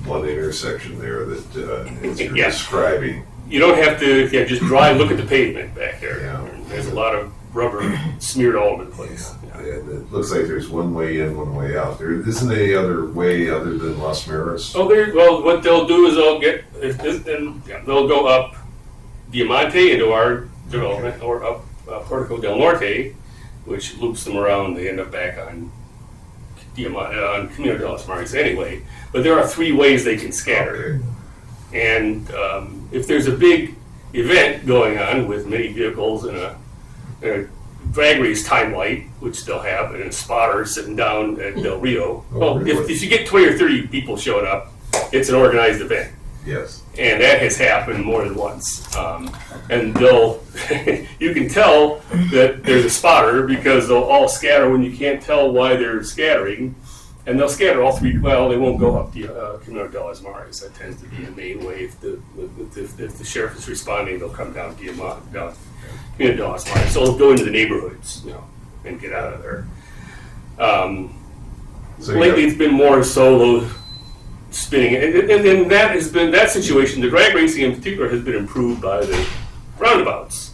one intersection there that as you're describing. You don't have to just drive, look at the pavement back there. Yeah. There's a lot of rubber smeared all over the place. And it looks like there's one way in, one way out. There isn't any other way other than Las Maris. Oh, well, what they'll do is they'll go up Diamante into our development, or up Portico del Norte, which loops them around. They end up back on Camino de los Mares anyway. But there are 3 ways they can scatter. Okay. And if there's a big event going on with many vehicles and a drag race time light, which they'll have, and a spotter sitting down at Del Rio. Well, really? if you get 20 or 30 people showing up, it's an organized event. Yes. And that has happened more than once. And they'll, you can tell that there's a spotter because they'll all scatter when you can't tell why they're scattering. And they'll scatter all 3. Well, they won't go up the Camino de los Mares. That tends to be a main way. If the sheriff is responding, they'll come down Camino de los Mares. So they'll go into the neighborhoods, and get out of there. Lately, it's been more solo spinning, and then that situation. The drag racing in particular has been improved by the roundabouts.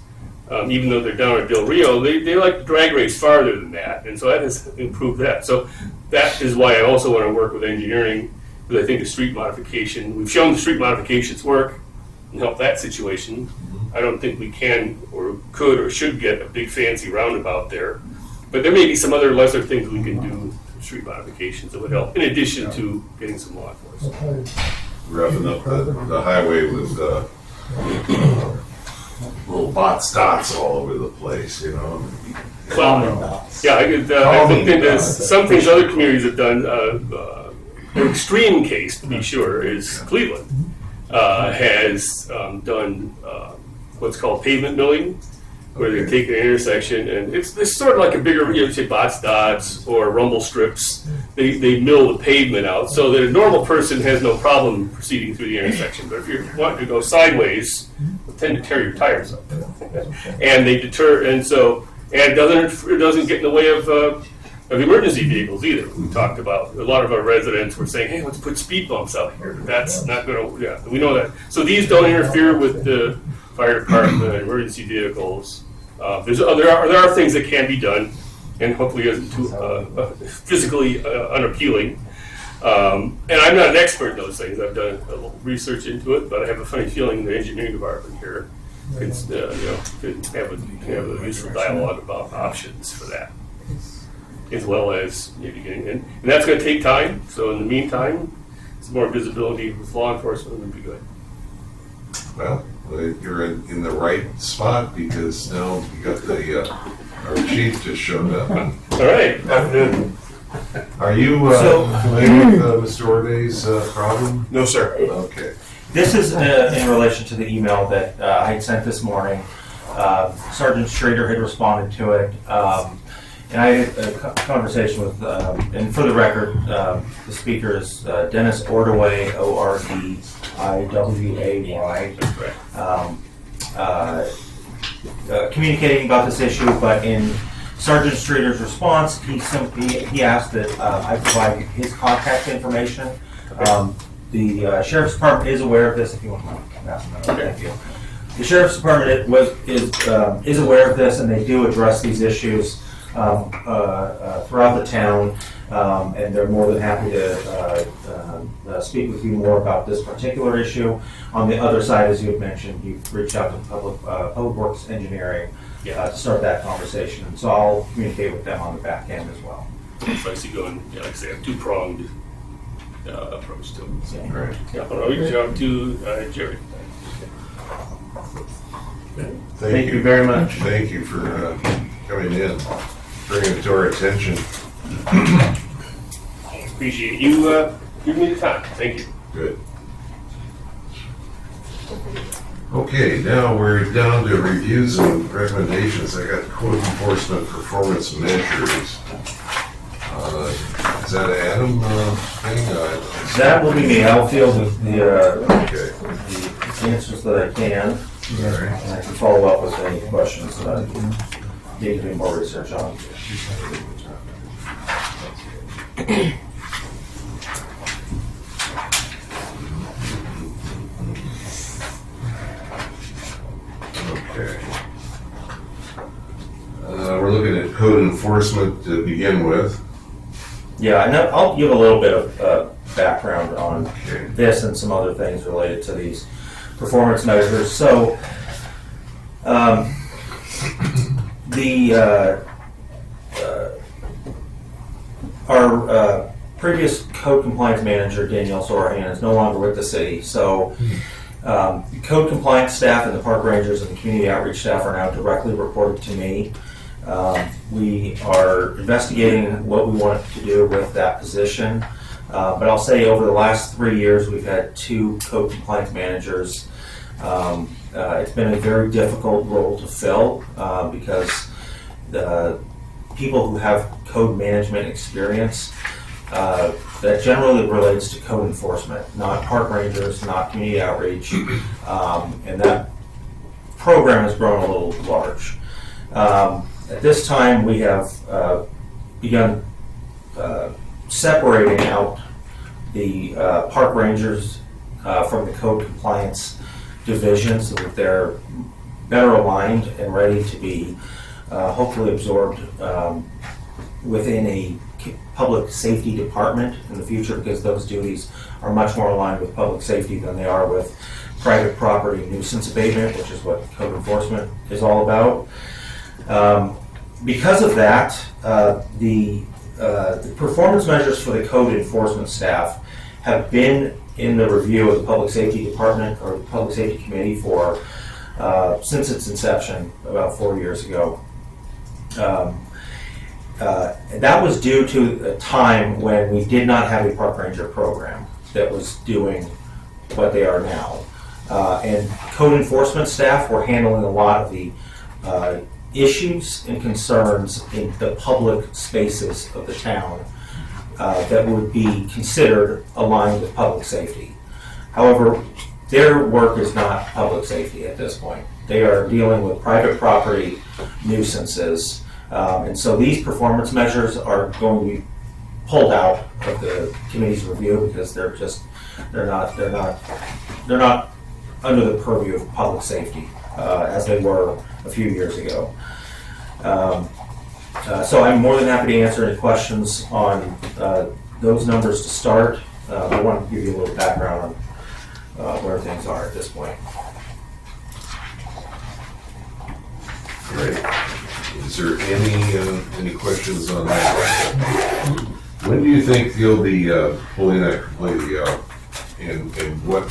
Even though they're down at Del Rio, they like to drag race farther than that, and so that has improved that. So that is why I also want to work with engineering, because I think the street modification, we've shown the street modifications work and help that situation. I don't think we can or could or should get a big fancy roundabout there, but there may be some other lesser things we can do for street modifications that would help, in addition to getting some law enforcement. Wrapping up the highway with little dots all over the place, Well, yeah, I've looked into some things other communities have done. An extreme case, to be sure, is Cleveland has done what's called pavement milling, where they take an intersection and it's sort of like a bigger, say dots or rumble strips. They mill the pavement out so that a normal person has no problem proceeding through the intersection. But if you're wanting to go sideways, you tend to tear your tires up. And they deter, and it doesn't get in the way of emergency vehicles either. We talked about a lot of our residents were saying, "Hey, let's put speed bumps out here." But that's not going to. Yeah, we know that. So these don't interfere with the fire department, emergency vehicles. There are things that can be done, and hopefully isn't too physically unappealing. And I'm not an expert in those things. I've done a little research into it, but I have a funny feeling the engineering department here could have a useful dialogue about options for that, as well as maybe getting in. And that's going to take time. So in the meantime, some more visibility with law enforcement would be good. Well, you're in the right spot because now you got our chief just showed up. All right. Afternoon. Are you familiar with Mr. Orday's problem? No, sir. Okay. This is in relation to the email that I had sent this morning. Sergeant Schrader had responded to it. And I had a conversation with, and for the record, the speaker is Dennis Ordaway, Ordiiway, communicating about this issue, but in Sergeant Schrader's response, he asked that I provide his contact information. The Sheriff's Department is aware of this, if you want to ask him. Thank you. The Sheriff's Department is aware of this, and they do address these issues throughout the town, and they're more than happy to speak with you more about this particular issue. On the other side, as you had mentioned, you've reached out to Public Works Engineering to start that conversation, and so I'll communicate with them on the back end as well. So I see going, like I say, a two-pronged approach to it. So, Right. yeah, I'll reach out to Jerry. Thank you very much. Thank you for coming in, bringing it to our attention. Appreciate you giving me the time. Thank you. Good. Okay, now we're down to reviews and recommendations. I got code enforcement performance measures. Is that an Adam thing? That will be me. I'll field the Okay. answers that I can, All right. and I can follow up with any questions that I need to do more research on. Okay. enforcement to begin with. Yeah, and I'll give a little bit of background on Okay. this and some other things related to these performance measures. So, our previous code compliance manager, Danielle Sorahan, is no longer with the city. So, the code compliance staff and the park rangers and the community outreach staff are now directly reported to me. We are investigating what we want to do with that position. But I'll say over the last 3 years, we've had 2 code compliance managers. It's been a very difficult role to fill because the people who have code management experience, that generally relates to code enforcement, not park rangers, not community outreach, and that program has grown a little large. At this time, we have begun separating out the park rangers from the code compliance division so that they're better aligned and ready to be hopefully absorbed within a public safety department in the future, because those duties are much more aligned with public safety than they are with private property nuisance abatement, which is what code enforcement is all about. Because of that, the performance measures for the code enforcement staff have been in the review of the Public Safety Department or the Public Safety Committee for since its inception about 4 years ago. That was due to a time when we did not have a park ranger program that was doing what they are now. And code enforcement staff were handling a lot of the issues and concerns in the public spaces of the town that would be considered aligned with public safety. However, their work is not public safety at this point. They are dealing with private property nuisances, and so these performance measures are going to be pulled out of the committee's review because they're not under the purview of public safety as they were a few years ago. So I'm more than happy to answer any questions on those numbers to start. I want to give you a little background on where things are at this point. Great. Is there any questions on that? When do you think you'll be pulling that completely out? And what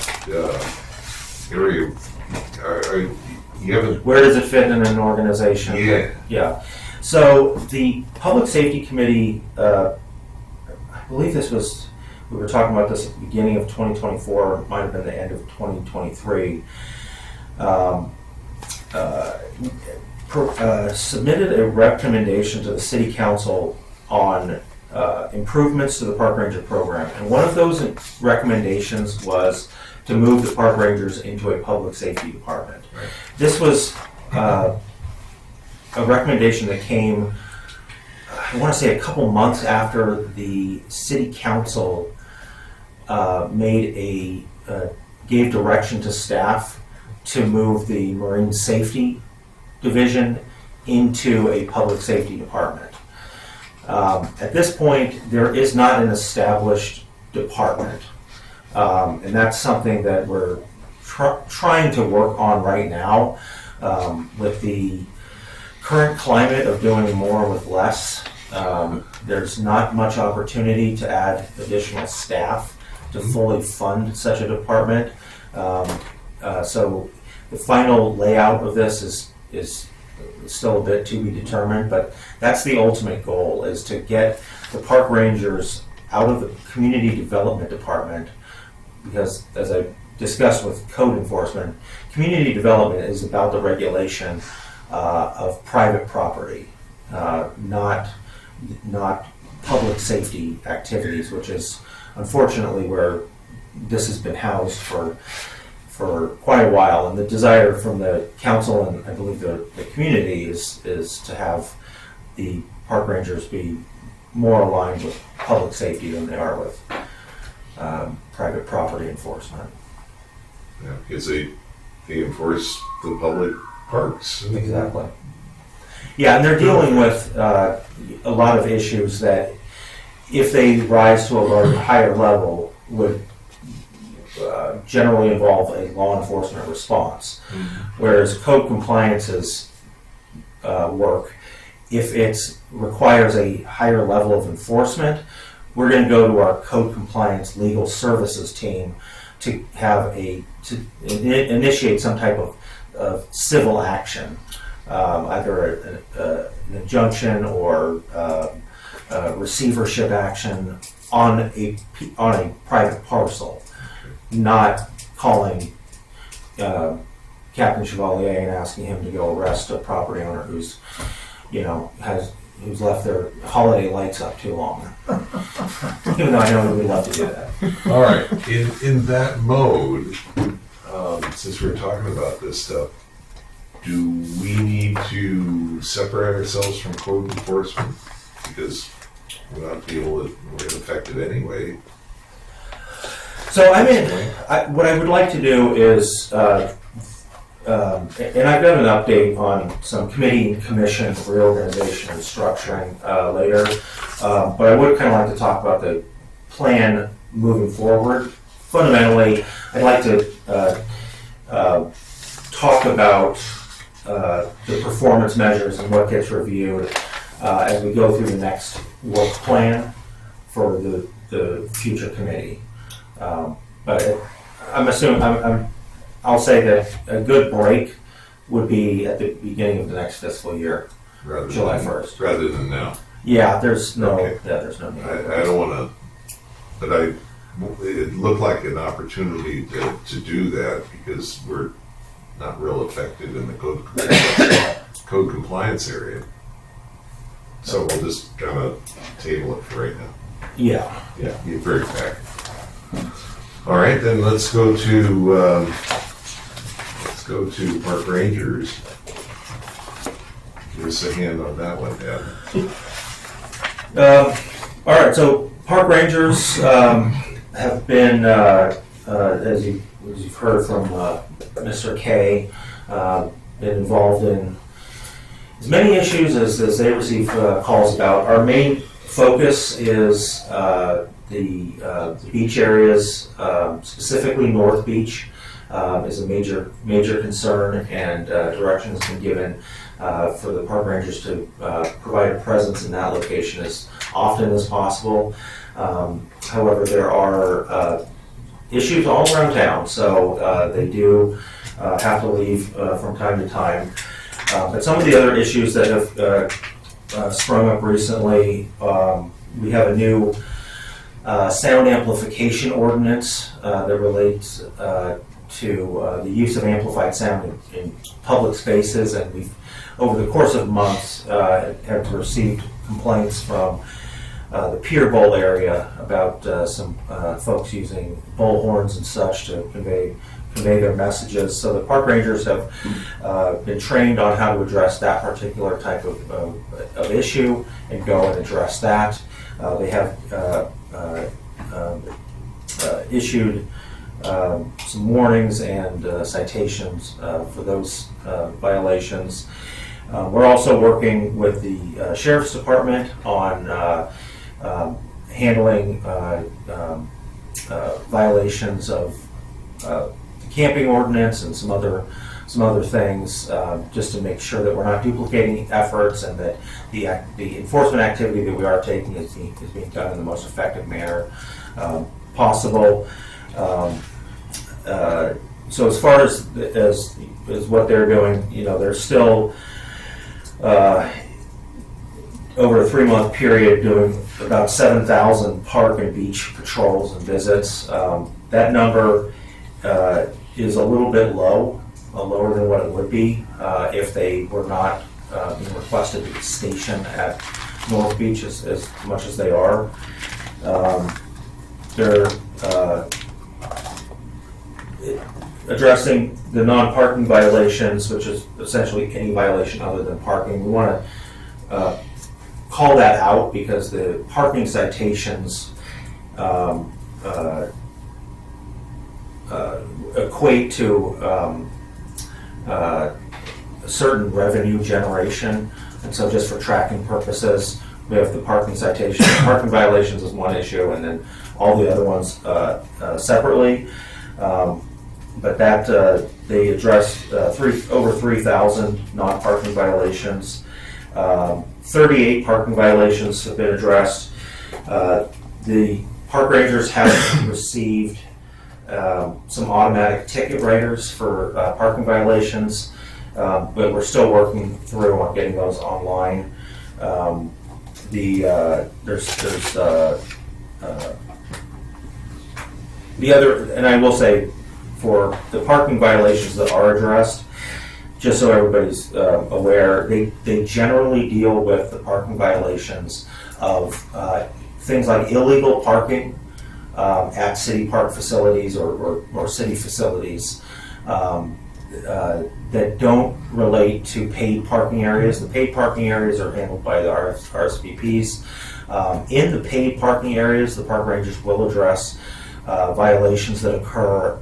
area? You haven't. Where does it fit in an organization? Yeah. So the Public Safety Committee, I believe we were talking about this at the beginning of 2024, it might have been the end of 2023, submitted a recommendation to the City Council on improvements to the Park Ranger program. And one of those recommendations was to move the park rangers into a public safety department. Right. This was a recommendation that came, I want to say, a couple months after the City Council gave direction to staff to move the Marine Safety Division into a public safety department. At this point, there is not an established department, and that's something that we're trying to work on right now with the current climate of doing more with less. There's not much opportunity to add additional staff to fully fund such a department. So the final layout of this is still a bit to be determined, but that's the ultimate goal, is to get the park rangers out of the community development department, because as I discussed with code enforcement, community development is about the regulation of private property, not public safety activities, which is unfortunately where this has been housed for quite a while. And the desire from the council and I believe the community is to have the park rangers be more aligned with public safety than they are with private property enforcement. Yeah, because they enforce the public parks. Exactly. Yeah, and they're dealing with a lot of issues that, if they rise to a higher level, would generally involve a law enforcement response. Whereas code compliance's work, if it requires a higher level of enforcement, we're going to go to our code compliance legal services team to initiate some type of civil action, either an injunction or receivership action on a private parcel, not calling Captain Chevalier and asking him to go arrest a property owner who's left their holiday lights up too long. Even though I know we'd love to do that. All right, in that mode, since we're talking about this stuff, do we need to separate ourselves from code enforcement? Because we're not we're affected anyway. So what I would like to do is, and I've got an update on some committee and commission reorganization and structuring later, but I would kind of like to talk about the plan moving forward. Fundamentally, I'd like to talk about the performance measures and what gets reviewed as we go through the next work plan for the future committee. But I'm assuming, I'll say that a good break would be at the beginning of the next fiscal year, July 1st. Rather than now. Yeah, there's no Okay. there's no need. I don't want to, but it looked like an opportunity to do that because we're not real effective in the code compliance area. So we'll just kind of table it for right now. Yeah. Yeah, you're very back. All right, then let's go to Park Rangers. Give us a hand on that one, Dad. All right, so Park Rangers have been, as you've heard from Mr. K, been involved in as many issues as they receive calls about. Our main focus is the beach areas, specifically North Beach, is a major concern, and direction has been given for the park rangers to provide a presence in that location as often as possible. However, there are issues all around town, so they do have to leave from time to time. But some of the other issues that have sprung up recently, we have a new sound amplification ordinance that relates to the use of amplified sound in public spaces, and we've, over the course of months, have received complaints from the Pier Bowl area about some folks using bullhorns and such to convey their messages. So the park rangers have been trained on how to address that particular type of issue and go and address that. They have issued some warnings and citations for those violations. We're also working with the Sheriff's Department on handling violations of the camping ordinance and some other things, just to make sure that we're not duplicating efforts and that the enforcement activity that we are taking is being done in the most effective manner possible. So as far as what they're doing, they're still over a 3-month period doing about 7,000 park and beach patrols and visits. That number is a little bit lower than what it would be if they were not being requested to station at North Beach as much as they are. They're addressing the non-parking violations, which is essentially any violation other than parking. We want to call that out because the parking citations equate to a certain revenue generation And so just for tracking purposes, we have the parking citation, parking violations is one issue, and then all the other ones separately. But that they addressed over 3,000 non-parking violations. 38 parking violations have been addressed. The park rangers have received some automatic ticket writers for parking violations, but we're still working through on getting those online. There's the other, and I will say, for the parking violations that are addressed, just so everybody's aware, they generally deal with the parking violations of things like illegal parking at city park facilities or city facilities that don't relate to paid parking areas. The paid parking areas are handled by the RSVPs. In the paid parking areas, the park rangers will address violations that occur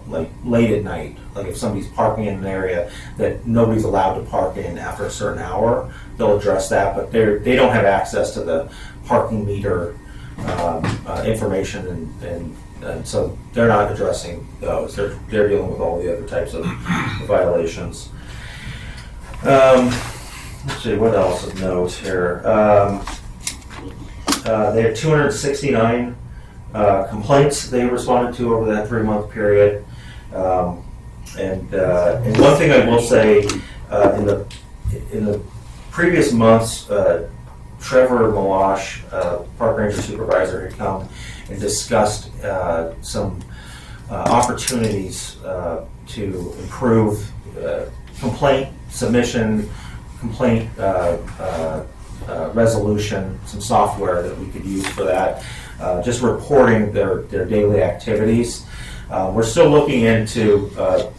like late at night. Like if somebody's parking in an area that nobody's allowed to park in after a certain hour, they'll address that, but they don't have access to the parking meter information, and so they're not addressing those. They're dealing with all the other types of violations. Let's see, what else of note here? They had 269 complaints they responded to over that 3-month period. And one thing I will say, in the previous months, Trevor Malash, Park Ranger Supervisor, had come and discussed some opportunities to improve complaint submission, complaint resolution, some software that we could use for that, just reporting their daily activities. We're still looking into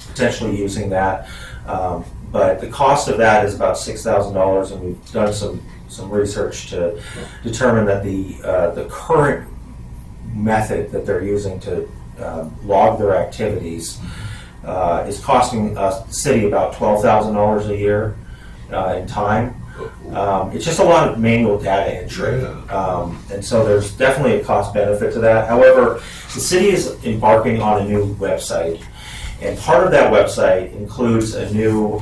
potentially using that, but the cost of that is about $6,000, and we've done some research to determine that the current method that they're using to log their activities is costing the city about $12,000 a year in time. It's just a lot of manual data entry, and so there's definitely a cost benefit to that. However, the city is embarking on a new website, and part of that website includes a new,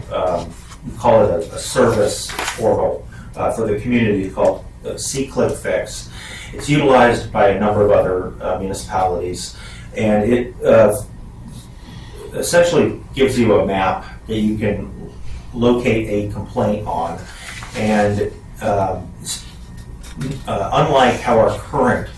we call it a service portal for the community called C-Click-Fix. It's utilized by a number of other municipalities, and it essentially gives you a map that you can locate a complaint on. And unlike how our current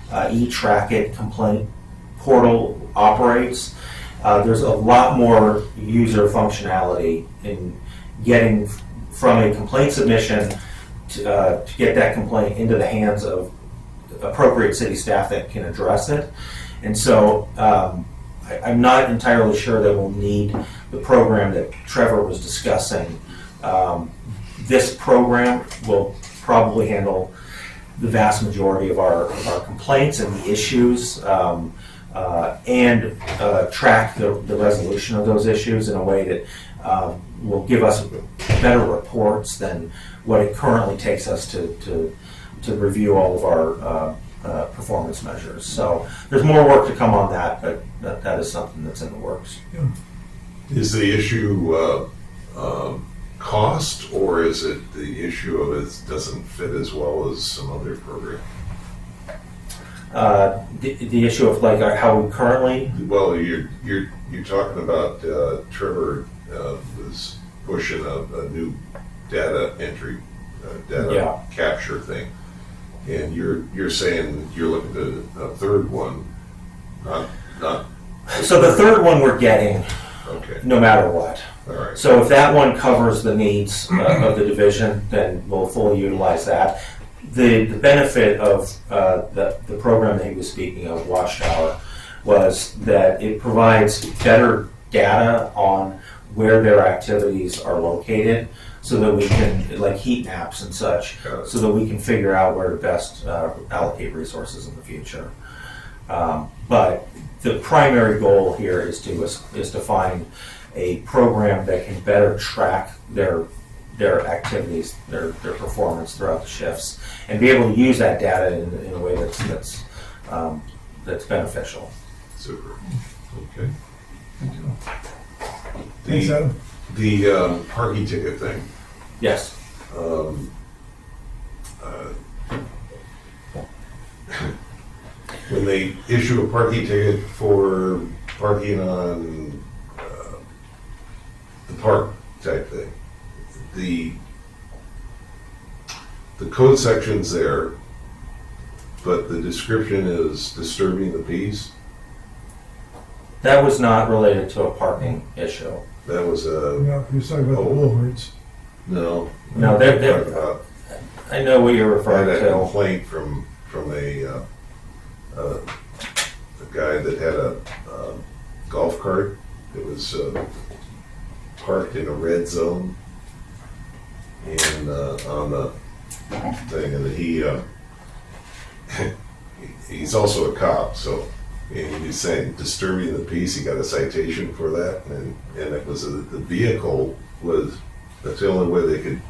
eTrackIt complaint portal operates, there's a lot more user functionality in getting from a complaint submission to get that complaint into the hands of appropriate city staff that can address it. And so I'm not entirely sure that we'll need the program that Trevor was discussing. This program will probably handle the vast majority of our complaints and the issues, and track the resolution of those issues in a way that will give us better reports than what it currently takes us to review all of our performance measures. So there's more work to come on that, but that is something that's in the works. Is the issue cost, or is it the issue of it doesn't fit as well as some other program? The issue of like how we currently. Well, you're talking about Trevor was pushing a new data entry, data capture thing, and you're saying you're looking at a third one, not. So the third one we're getting, okay, no matter what. All right. So if that one covers the needs of the division, then we'll fully utilize that. The benefit of the program that he was speaking of, Watchtower, was that it provides better data on where their activities are located, so that we can, like heat maps and such, so that we can figure out where to best allocate resources in the future. But the primary goal here is to find a program that can better track their their activities, their performance throughout the shifts, and be able to use that data in a way that's beneficial. Super. Okay. Thanks, Adam. The parking ticket thing. Yes. When they issue a parking ticket for parking on the park type thing, the code section's there, but the description is disturbing the peace. That was not related to a parking issue. That was a Yeah, he was talking about the billboards. no. No, they're I know what you're I referring had a to. complaint from a guy that had a golf cart that was parked in a red zone and on the thing, and he he's also a cop, so he was saying disturbing the peace. He got a citation for that, and it was the vehicle was, that's the only way they could.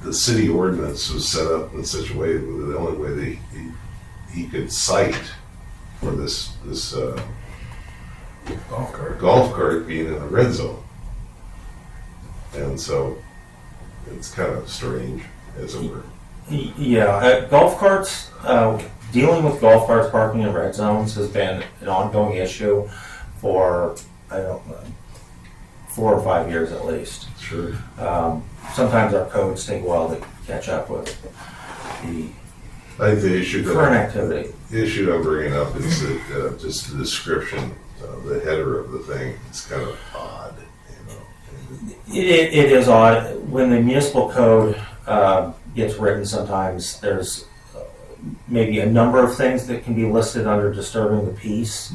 The city ordinance was set up in such a way that the only way he could cite for this golf cart being in a red zone, and so it's kind of strange, as it were. Yeah, golf carts, dealing with golf carts parking in red zones has been an ongoing issue for, I don't know, 4 or 5 years at least. Sure. Sometimes our codes take a while to catch up with the I think the issue current activity. The issue I'm bringing up is that just the description, the header of the thing, is kind of odd. It is odd. When the municipal code gets written, sometimes there's maybe a number of things that can be listed under disturbing the peace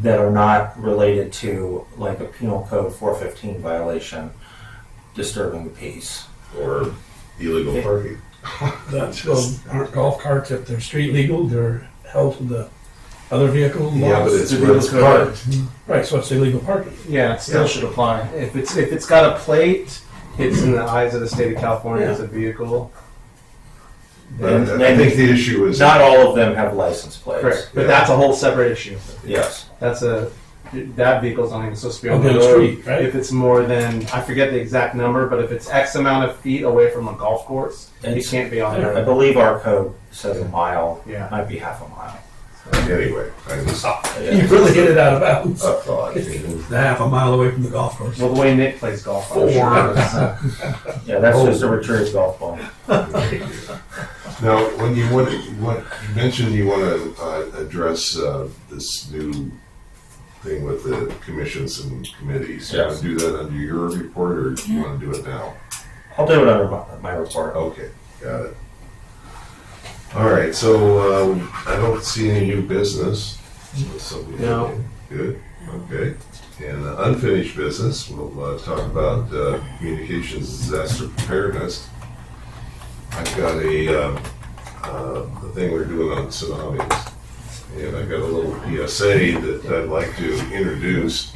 that are not related to, like, a penal code 415 violation, disturbing the peace. Or illegal parking. Well, aren't golf carts, if they're street legal, they're held to the other vehicle laws? Yeah, but it's The where it's vehicle parked. Right, so it's illegal parking. Yeah, it still should apply. If it's got a plate, it's in the eyes of the state of California as a vehicle. But I think the issue is Not all of them have license plates. Correct, but Yeah. that's a whole separate issue. Yes. That vehicle's not even supposed to be on On the the road. street, right? If it's more than, I forget the exact number, but if it's X amount of feet away from a golf course, it It's- can't be on the I road. believe our code says a mile, Yeah. might be half a mile. anyway. I just You really hit it out of bounds. a thought. Half a mile away from the golf course. Well, the way Nick plays golf, I'm sure. Yeah, that's just a retrieved golf ball. Now, when you mentioned you want to address this new thing with the commissions and committees. You want Yes. to do that under your report, or do you want to do it now? I'll do it under my report. Okay, got it. All right, so I don't see any new business. No. Good, okay. And unfinished business, we'll talk about communications disaster preparedness. I've got the thing we're doing on tsunamis, and I've got a little PSA that I'd like to introduce.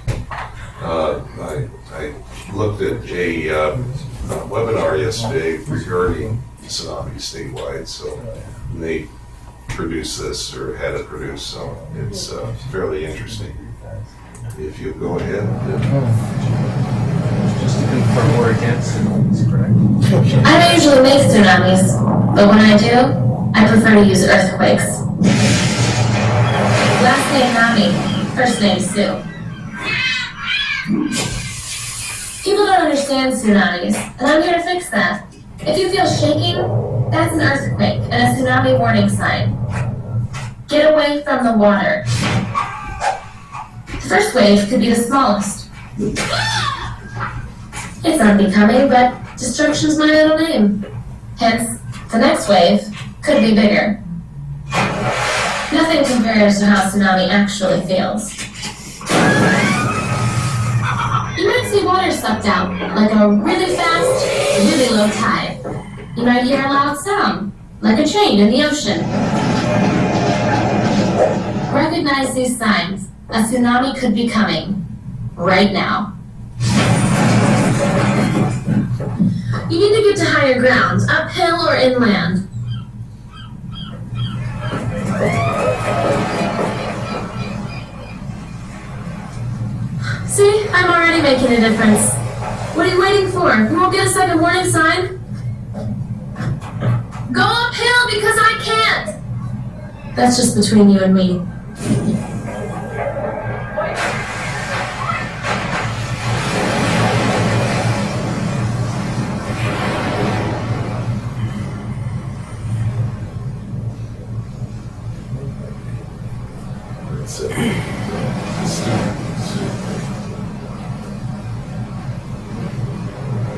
I looked at a webinar yesterday regarding tsunamis statewide, so they produced this, or had it produced, so it's fairly interesting. If you go ahead. Just to confirm we're against it, it's correct. I don't usually make tsunamis, but when I do, I prefer to use earthquakes. Last name Nami, first name Sue. People don't understand tsunamis, and I'm here to fix that. If you feel shaking, that's an earthquake and a tsunami warning sign. Get away from the water. The first wave could be the smallest. It's unbecoming, but destruction's my middle name. Hence, the next wave could be bigger. Nothing compares to how tsunami actually feels. You might see water sucked out, like a really fast, really low tide. You might hear a loud sound, like a train in the ocean. Recognize these signs. A tsunami could be coming. Right now. You need to get to higher ground, uphill or inland. See, I'm already making a difference. What are you waiting for? You won't get a second warning sign? Go uphill because I can't! That's just between you and me. That's it.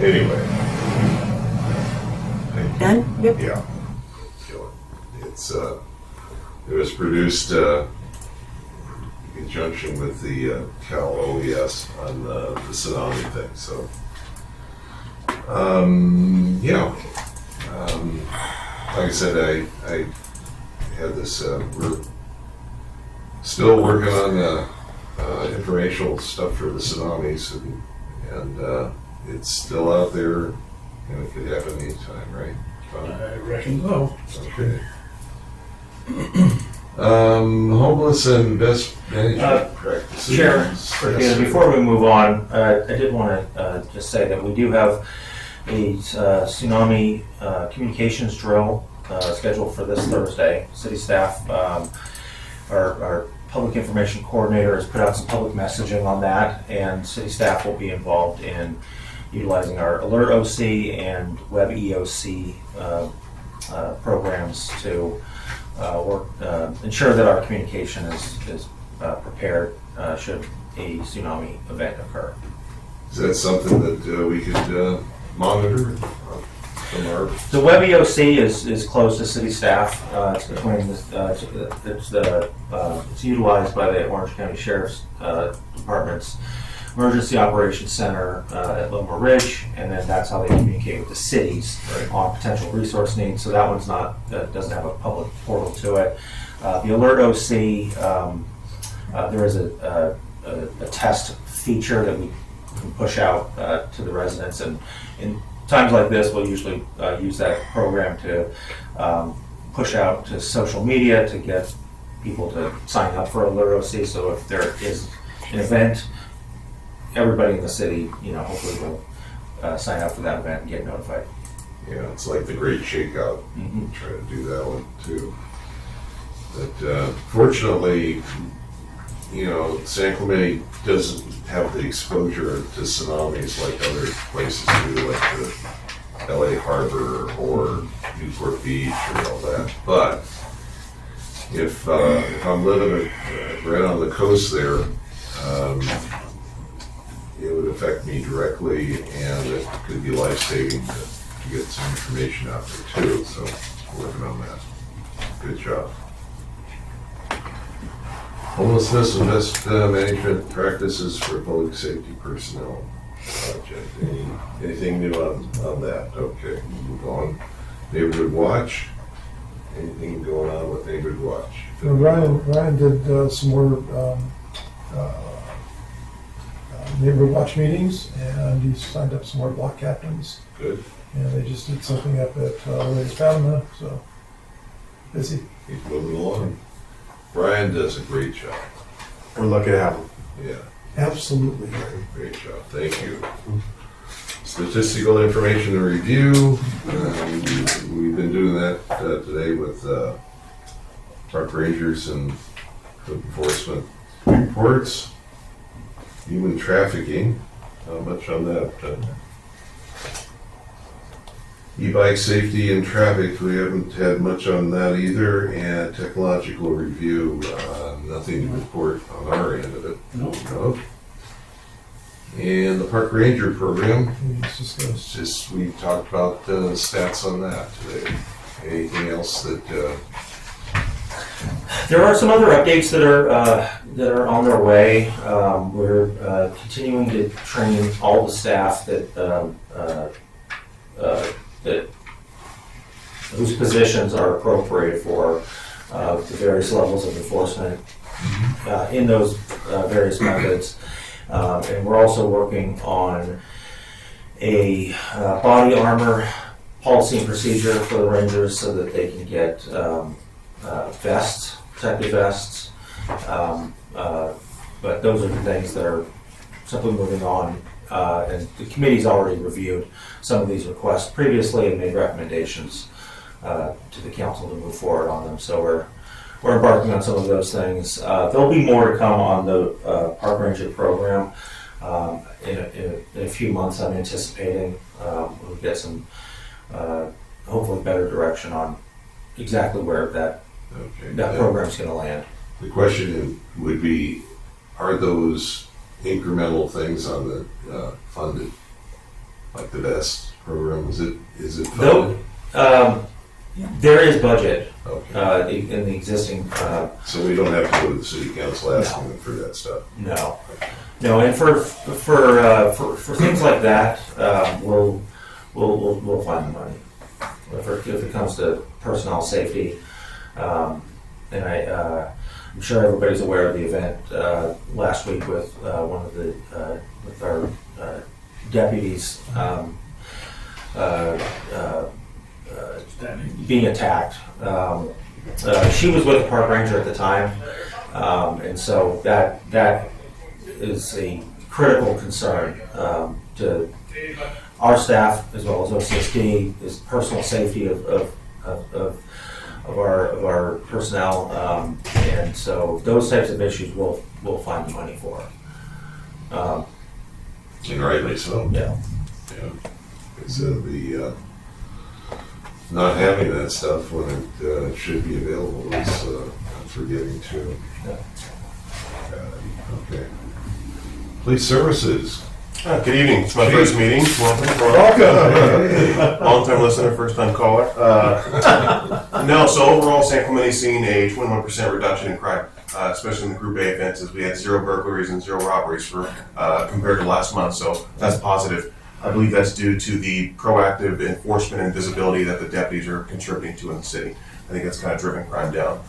Anyway. Done? Yep. Yeah. It's, it was produced in conjunction with the Cal OES on the tsunami thing, so. Yeah. Like I said, I had this, we're still working on informational stuff for the tsunamis, and it's still out there, and it could happen anytime, right? I reckon so. Okay. Homeless and best management practices. Chair, Yes. before we move on, I did want to just say that we do have a tsunami communications drill scheduled for this Thursday. City staff, our public information coordinator has put out some public messaging on that, and city staff will be involved in utilizing our Alert OC and Web EOC programs to ensure that our communication is prepared should a tsunami event occur. Is that something that we could monitor from our? The Web EOC is closed to city staff. It's between it's utilized by the Orange County Sheriff's Department's Emergency Operations Center at Livermore Ridge, and then that's how they communicate with the cities on potential resource needs. So that one's not, doesn't have a public portal to it. The Alert OC, there is a test feature that we can push out to the residents, and in times like this, we'll usually use that program to push out to social media to get people to sign up for Alert OC. So if there is an event, everybody in the city, hopefully will sign up for that event and get notified. Yeah, it's like the Great Shakeout. Try to do that one too. But fortunately, San Clemente doesn't have the exposure to tsunamis like other places do, like the LA Harbor or Newport Beach or all that. But if I'm living right on the coast there, it would affect me directly, and it could be life-saving to get some information out there too. So working on that. Good job. Homelessness and best management practices for public safety personnel project. Anything new on that? Okay, move on. Neighborhood watch. Anything going on with neighborhood watch? Ryan did some more neighborhood watch meetings, and he signed up some more block captains. Good. And they just did something up at Lady Fatima, so busy. He's moving along. Brian does a great job. We're lucky to have him. Yeah. Absolutely. Great job. Thank you. Statistical information and review. We've been doing that today with park rangers and code enforcement reports. Human trafficking. Not much on that. E-bike safety and traffic, we haven't had much on that either. And technological review, nothing to report on our end of it. No. And the park ranger program, we talked about stats on that today. Anything else that? There are some other updates that are on their way. We're continuing to train all the staff whose positions are appropriate for the various levels of enforcement in those various methods. And we're also working on a body armor policy and procedure for the Rangers so that they can get vests, protective vests. But those are the things that are simply moving on. And the committee's already reviewed some of these requests previously and made recommendations to the council to move forward on them. So we're embarking on some of those things. There'll be more to come on the Park Ranger program in a few months. I'm anticipating we'll get some hopefully better direction on exactly where that program's going to land. The question would be, are those incremental things on the funded, like the vest program? Is it funded? There is budget Okay. in the existing. So we don't have to go to the city council asking them for that stuff. No, and for things like that, we'll find the money. If it comes to personnel safety, and I'm sure everybody's aware of the event last week with one of the with our deputies being attacked. She was with the park ranger at the time, and so that is a critical concern to our staff as well as OCSD, is personal safety of our personnel, and so those types of issues we'll find the money for. And rightly so. Yeah. Because the not having that stuff when it should be available is forgiving too. Okay. Police services. Good evening. It's my first meeting. Welcome. Long-time listener, first-time caller. No, so overall, San Clemente's seen a 21% reduction in crime, especially in the Group A offenses. We had 0 burglaries and 0 robberies for compared to last month, so that's positive. I believe that's due to the proactive enforcement and visibility that the deputies are contributing to in the city. I think that's kind of driven crime down.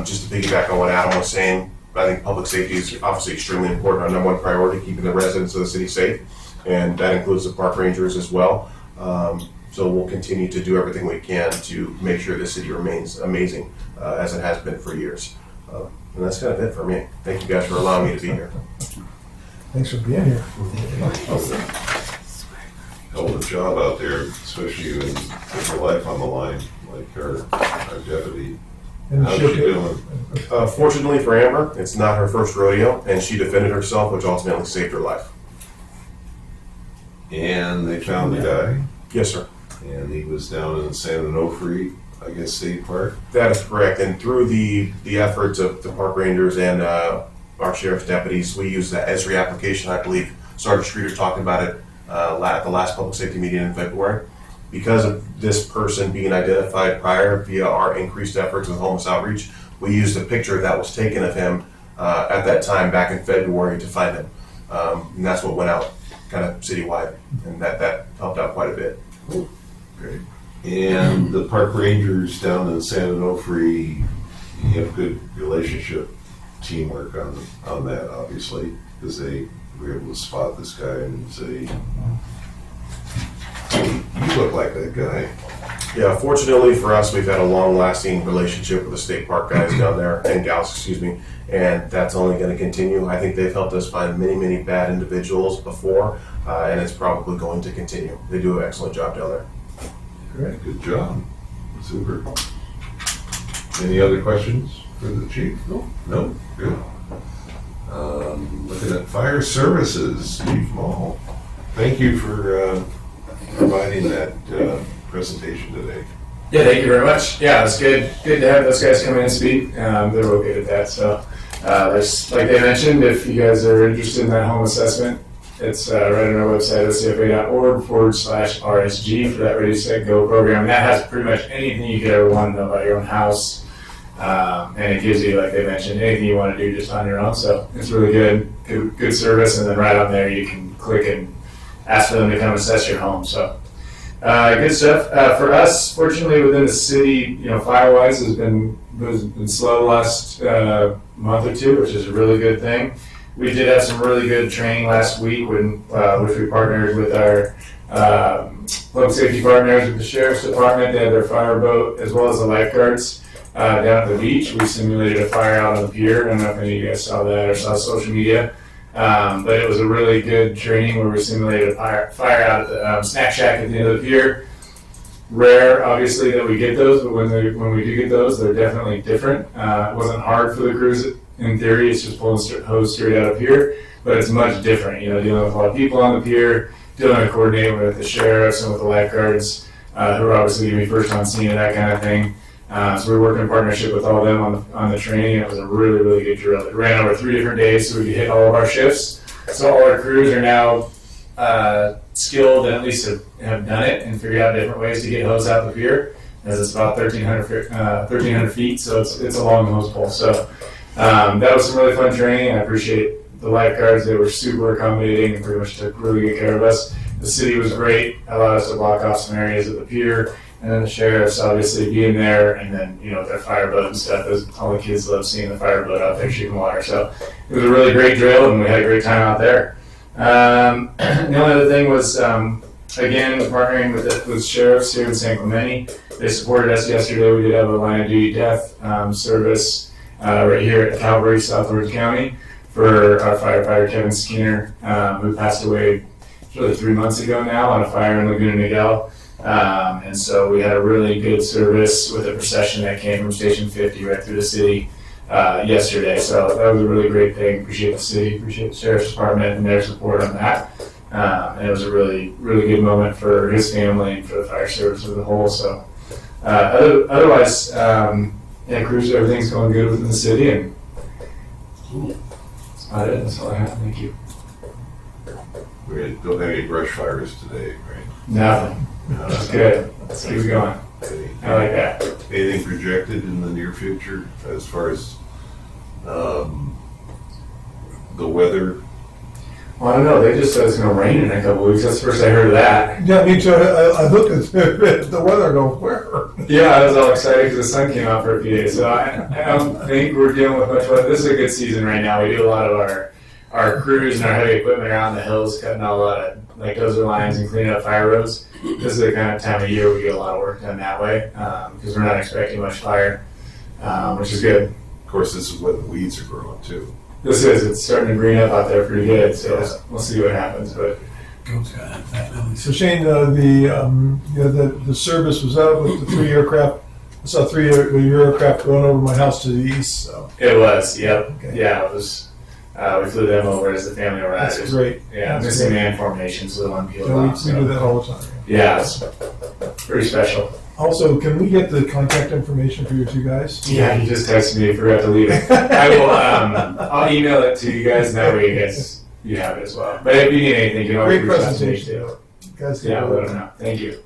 Just to piggyback on what Adam was saying, I think public safety is obviously extremely important, our number 1 priority, keeping the residents of the city safe, and that includes the park rangers as well. So we'll continue to do everything we can to make sure the city remains amazing, as it has been for years. And that's kind of it for me. Thank you guys for allowing me to be here. Thanks for being here. Hell of a job out there, especially when you put your life on the line, like our deputy. How's she doing? Fortunately for Amber, it's not her first rodeo, and she defended herself, which ultimately saved her life. And they found the guy. Yes, sir. And he was down in San Onofre, I guess, State Park. That is correct. And through the efforts of the park rangers and our sheriff's deputies, we used the Esri application. I believe Sergeant Streeter talked about it at the last public safety meeting in February. Because of this person being identified prior via our increased efforts with homeless outreach, we used a picture that was taken of him at that time back in February to find him. And that's what went out kind of citywide, and that helped out quite a bit. Great. And the park rangers down in San Onofre, you have good relationship, teamwork on that, obviously, because they were able to spot this guy and say, you look like that guy. Yeah, fortunately for us, we've had a long-lasting relationship with the state park guys down there, and gals, excuse me, and that's only going to continue. I think they've helped us find many, many bad individuals before, and it's probably going to continue. They do an excellent job down there. Great, good job. Super. Any other questions for the chief? No? Good. Looking at fire services, Chief Mall. Thank you for providing that presentation today. Yeah, thank you very much. Yeah, it's good to have those guys come in and speak. They're real good at that. So, there's, like they mentioned, if you guys are interested in that home assessment, it's right on our website, ocfa.org/RSG for that Ready, Set, Go program. And that has pretty much anything you could ever want to know about your own house. And it gives you, like they mentioned, anything you want to do just on your own. So it's really good service. And then right on there, you can click and ask for them to come assess your home. So good stuff. For us, fortunately, within the city, fire-wise, has been slow the last month or two, which is a really good thing. We did have some really good training last week, which we partnered with our Public safety partners with the sheriff's department. They had their fire boat as well as the lifeguards down at the beach. We simulated a fire out on the pier. I don't know if any of you guys saw that or saw social media. But it was a really good training where we simulated a fire out at the snack shack at the end of the pier. Rare, obviously, that we get those, but when we do get those, they're definitely different. It wasn't hard for the crews. In theory, it's just pulling hose straight out of here, but it's much different. Dealing with a lot of people on the pier, dealing and coordinating with the sheriffs and with the lifeguards, who are obviously going to be first on scene and that kind of thing. So we worked in partnership with all of them on the training. It was a really, really good drill. It ran over 3 different days, so we could hit all of our shifts. So all our crews are now skilled and at least have done it and figured out different ways to get hose out the pier, as it's about 1,300 feet, so it's a long hose pull. So that was some really fun training. I appreciate the lifeguards. They were super accommodating and pretty much took really good care of us. The city was great, allowed us to block off some areas of the pier, and then the sheriffs obviously being there, and then with their fireboat and stuff. All the kids love seeing the fireboat out there shooting water. So it was a really great drill, and we had a great time out there. The only other thing was, again, partnering with sheriffs here in San Clemente. They supported us yesterday. We did have a line of duty death service right here at Calvary, South Orange County, for our firefighter Kevin Skinner, who passed away really 3 months ago now on a fire in Laguna Niguel. And so we had a really good service with a procession that came from Station 50 right through the city yesterday. So that was a really great thing. Appreciate the city, appreciate the Sheriff's Department and their support on that. And it was a really, really good moment for his family and for the fire service as a whole. So otherwise, crews, everything's going good within the city, and that's about it. That's all I have. Thank you. We don't have any brush fires today, right? Nothing. That's good. Let's keep it going. I like that. Anything projected in the near future as far as the weather? Well, I don't know. They just said it's going to rain in a couple weeks. That's the first I heard of that. Yeah, me too. I looked at the weather and go, where? Yeah, I was all excited because the sun came out for a few days. So I don't think we're dealing with much weather. This is a good season right now. We do a lot of our crews and our heavy equipment around the hills, cutting out a lot of dozer lines and cleaning up fire roads. This is the kind of time of year we get a lot of work done that way because we're not expecting much fire, which is good. Of course, this is when the weeds are growing too. It's starting to green up out there pretty good, so we'll see what happens. But so Shane, the service was out with the 3 aircraft. I saw 3 aircraft going over my house to the east. So it was, yep, okay. Yeah, it was. We flew them over as the family were at it. That's great. Yeah, That's missing great. man formation, so the one peeled Yeah, off. we do that all the time. Yeah, it's pretty special. Also, can we get the contact information for your 2 guys? Yeah, he just texted me. Forgot to leave it. I will. I'll email it to you guys, and that way you have it as well. But if you need anything, you can always Great reach out to me presentation. too. Guys, Yeah, let them know. Thank you.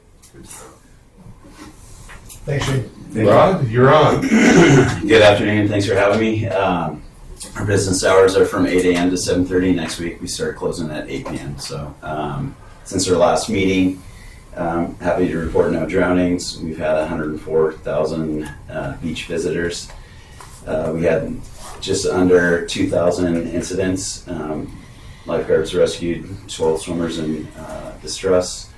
Thanks, Shane. Rod, you're on. Good afternoon. Thanks for having me. Our business hours are from 8 a.m. to 7:30. Next week we start closing at 8 p.m. So since our last meeting, happy to report no drownings. We've had 104,000 beach visitors. We had just under 2,000 incidents. Lifeguards rescued 12 swimmers in distress.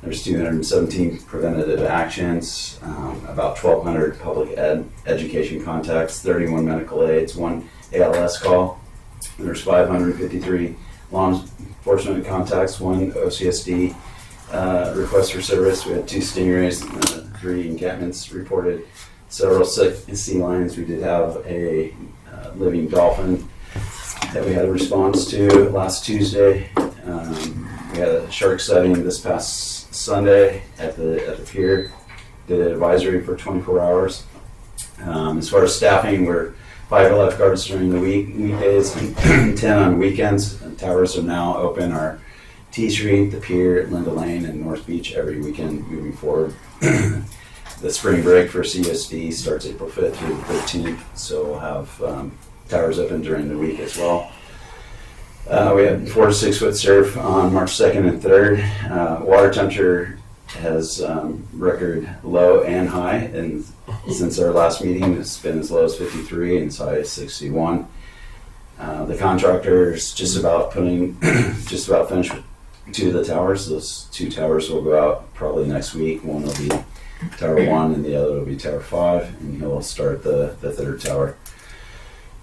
There's 217 preventative actions, about 1,200 public education contacts, 31 medical aids, 1 ALS call. There's 553 law enforcement contacts, 1 OCSD request for service. We had 2 stingrays, 3 encampments reported, several sick sea lions. We did have a living dolphin that we had a response to last Tuesday. We had a shark sighting this past Sunday at the pier. Did an advisory for 24 hours. As far as staffing, we're 5 lifeguards during the weekdays and 10 on weekends. And towers are now open. Our T Street, the pier, Linda Lane, and North Beach every weekend moving forward. The spring break for CSD starts April 5th through the 13th, so we'll have towers open during the week as well. We had 4 to 6 foot surf on March 2nd and 3rd. Water temperature has record low and high, and since our last meeting, it's been as low as 53 and as high as 61. The contractor is just about finished 2 of the towers. Those 2 towers will go out probably next week. One will be Tower 1 and the other will be Tower 5, and he'll start the 3rd tower.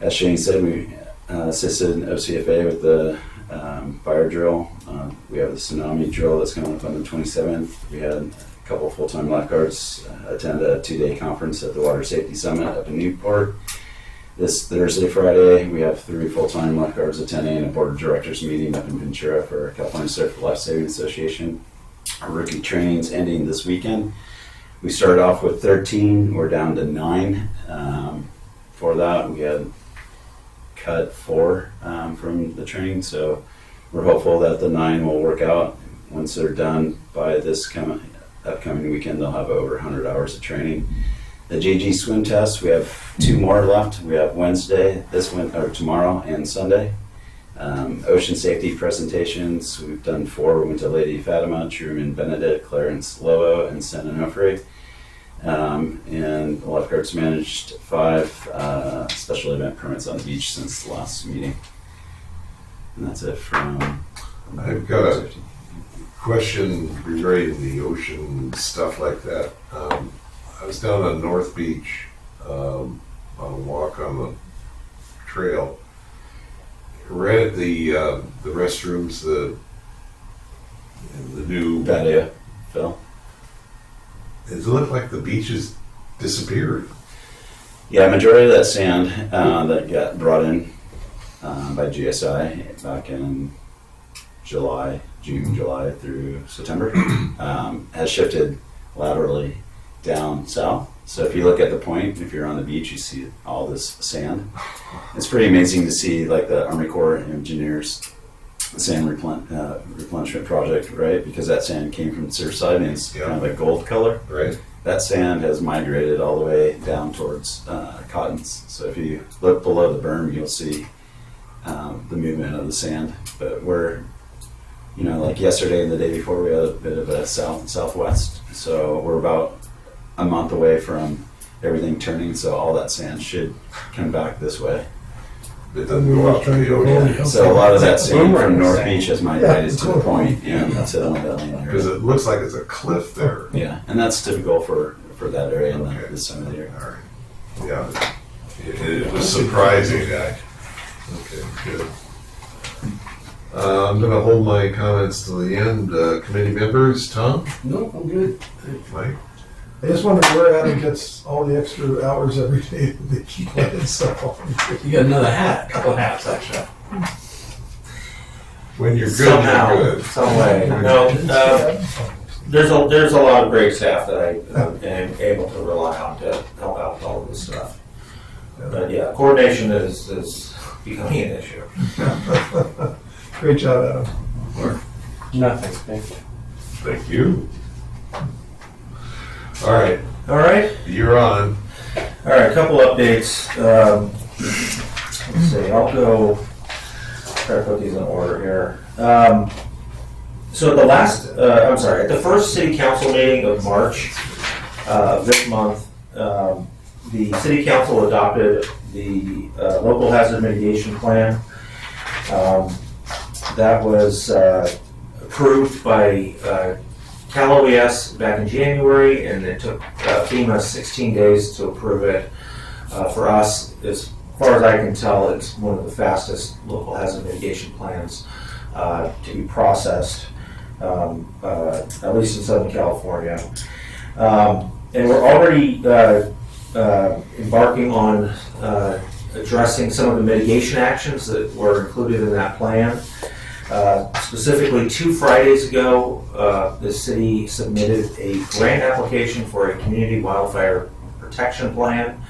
As Shane said, we assisted OCFA with the fire drill. We have the tsunami drill that's coming up on the 27th. We had a couple full-time lifeguards attend a 2-day conference at the Water Safety Summit up in Newport. This Thursday, Friday, we have 3 full-time lifeguards attending a board of directors meeting up in Ventura for California Surf Life Saving Association. Our rookie training's ending this weekend. We started off with 13. We're down to 9. For that, we had cut 4 from the training, so we're hopeful that the 9 will work out. Once they're done by this upcoming weekend, they'll have over 100 hours of training. The JG swim test, we have 2 more left. We have Wednesday, tomorrow and Sunday. Ocean safety presentations, we've done 4. We went to Lady Fatima, Truman Benedict, Clarence Lobo, and San Onofre. And the lifeguards managed 5 special event permits on the beach since the last meeting. And that's it from... I've got a question regarding the ocean stuff like that. I was down on North Beach on a walk on the trail. Right at the restrooms, the new patio, Phil. It looked like the beaches disappeared. Yeah, majority of that sand that got brought in by GSI back in June, July through September has shifted laterally down south. So if you look at the point, if you're on the beach, you see all this sand. It's pretty amazing to see, like the Army Corps engineers sand replenishment project, right? Because that sand came from Surfside and it's kind of a gold color. Right. That sand has migrated all the way down towards Cottons. So if you look below the berm, you'll see the movement of the sand. But we're, like yesterday and the day before, we had a bit of a southwest. So we're about a month away from everything turning. So all that sand should come back this way. It doesn't go out to the ocean. So a lot of that sand from North Beach has migrated to the point and to the Medellin area. Because it looks like it's a cliff there. Yeah, and that's typical for that area and this time of the year. All right. Yeah. It was surprising. Okay, good. I'm going to hold my comments to the end. Committee members, Tom? No, I'm good. Mike? I just wonder where Adam gets all the extra hours every day that they keep letting stuff on. You got another hat, a couple hats extra. When you're good, Somehow, you're good. some way. No, there's a lot of great staff that I am able to rely on to help out with all of this stuff. But yeah, coordination is becoming an issue. Great job, Adam. Nothing, thank you. Thank you. All right. All right. You're on. All right, a couple updates. Let's see, I'll go try to put these in order here. So at the first city council meeting of March of this month, the city council adopted the local hazard mitigation plan. That was approved by Cal OES back in January, and it took FEMA 16 days to approve it. For us, as far as I can tell, it's one of the fastest local hazard mitigation plans to be processed, at least in Southern California. And we're already embarking on addressing some of the mitigation actions that were included in that plan. Specifically, 2 Fridays ago, the city submitted a grant application for a community wildfire protection plan.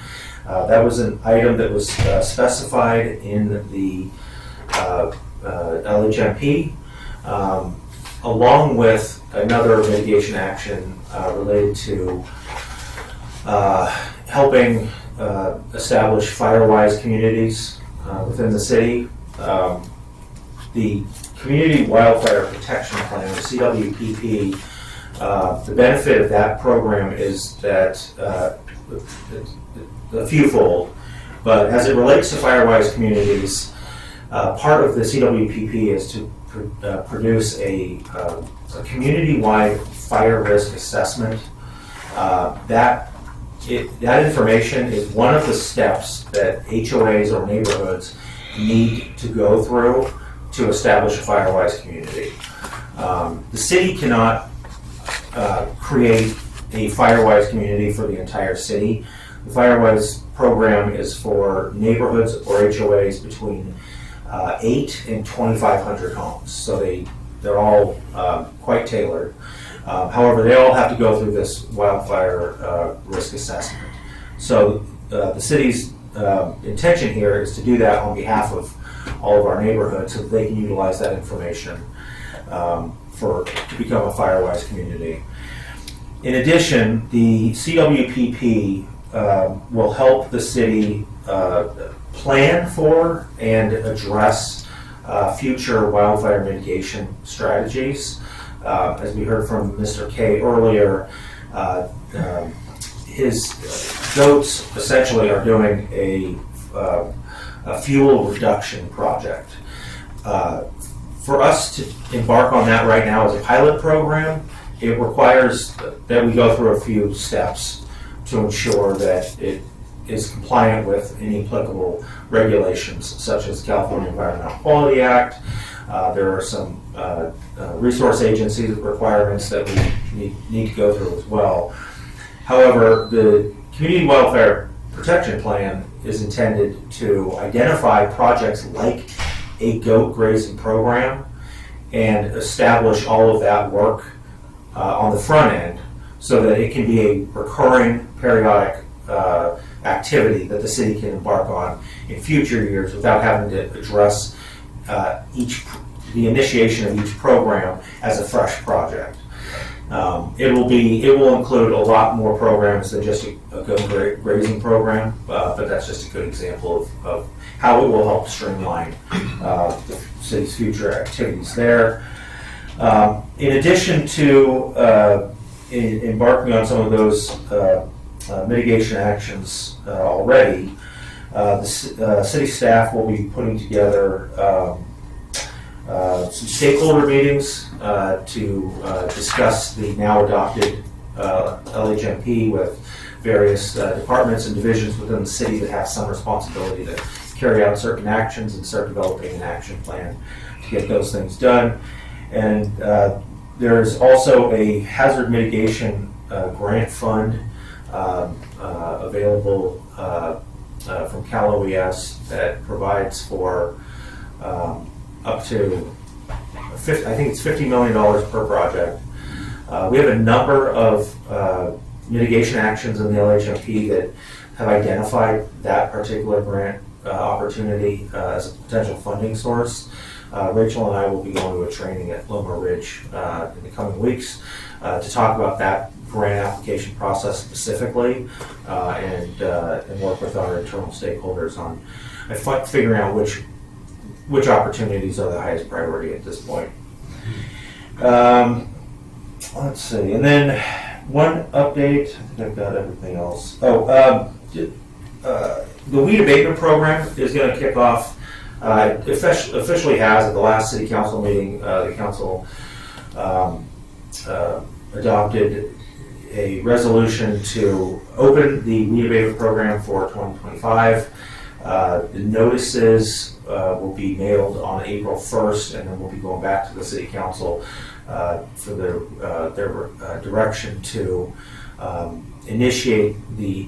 That was an item that was specified in the LHMP, along with another mitigation action related to helping establish fire-wise communities within the city. The Community Wildfire Protection Plan, or CWPP, the benefit of that program is that a fewfold, but as it relates to fire-wise communities, part of the CWPP is to produce a community-wide fire risk assessment. That information is one of the steps that HOAs or neighborhoods need to go through to establish a FireWise community. The city cannot create a FireWise community for the entire city. The FireWise program is for neighborhoods or HOAs between 8 and 2,500 homes. So they're all quite tailored. However, they all have to go through this wildfire risk assessment. So the city's intention here is to do that on behalf of all of our neighborhoods so that they can utilize that information to become a FireWise community. In addition, the CWPP will help the city plan for and address future wildfire mitigation strategies. As we heard from Mr. K earlier, his goats essentially are doing a fuel reduction project. For us to embark on that right now as a pilot program, it requires that we go through a few steps to ensure that it is compliant with any applicable regulations, such as California Environmental Quality Act. There are some resource agency requirements that we need to go through as well. However, the Community Wildfire Protection Plan is intended to identify projects like a goat grazing program and establish all of that work on the front end so that it can be a recurring periodic activity that the city can embark on in future years without having to address the initiation of each program as a fresh project. It will include a lot more programs than just a goat grazing program, but that's just a good example of how it will help streamline the city's future activities there. In addition to embarking on some of those mitigation actions already, the city staff will be putting together some stakeholder meetings to discuss the now adopted LHMP with various departments and divisions within the city that have some responsibility to carry out certain actions and start developing an action plan to get those things done. And there's also a hazard mitigation grant fund available from Cal OES that provides for up to, I think it's $50 million per project. We have a number of mitigation actions in the LHMP that have identified that particular grant opportunity as a potential funding source. Rachel and I will be going to a training at Loma Ridge in the coming weeks to talk about that grant application process specifically and work with our internal stakeholders on figuring out which opportunities are the highest priority at this point. Let's see, and then one update. I think I've got everything else. The weed abatement program is going to kick off. Officially has at the last city council meeting. The council adopted a resolution to open the weed abatement program for 2025. The notices will be mailed on April 1st, and then we'll be going back to the city council for their direction to initiate the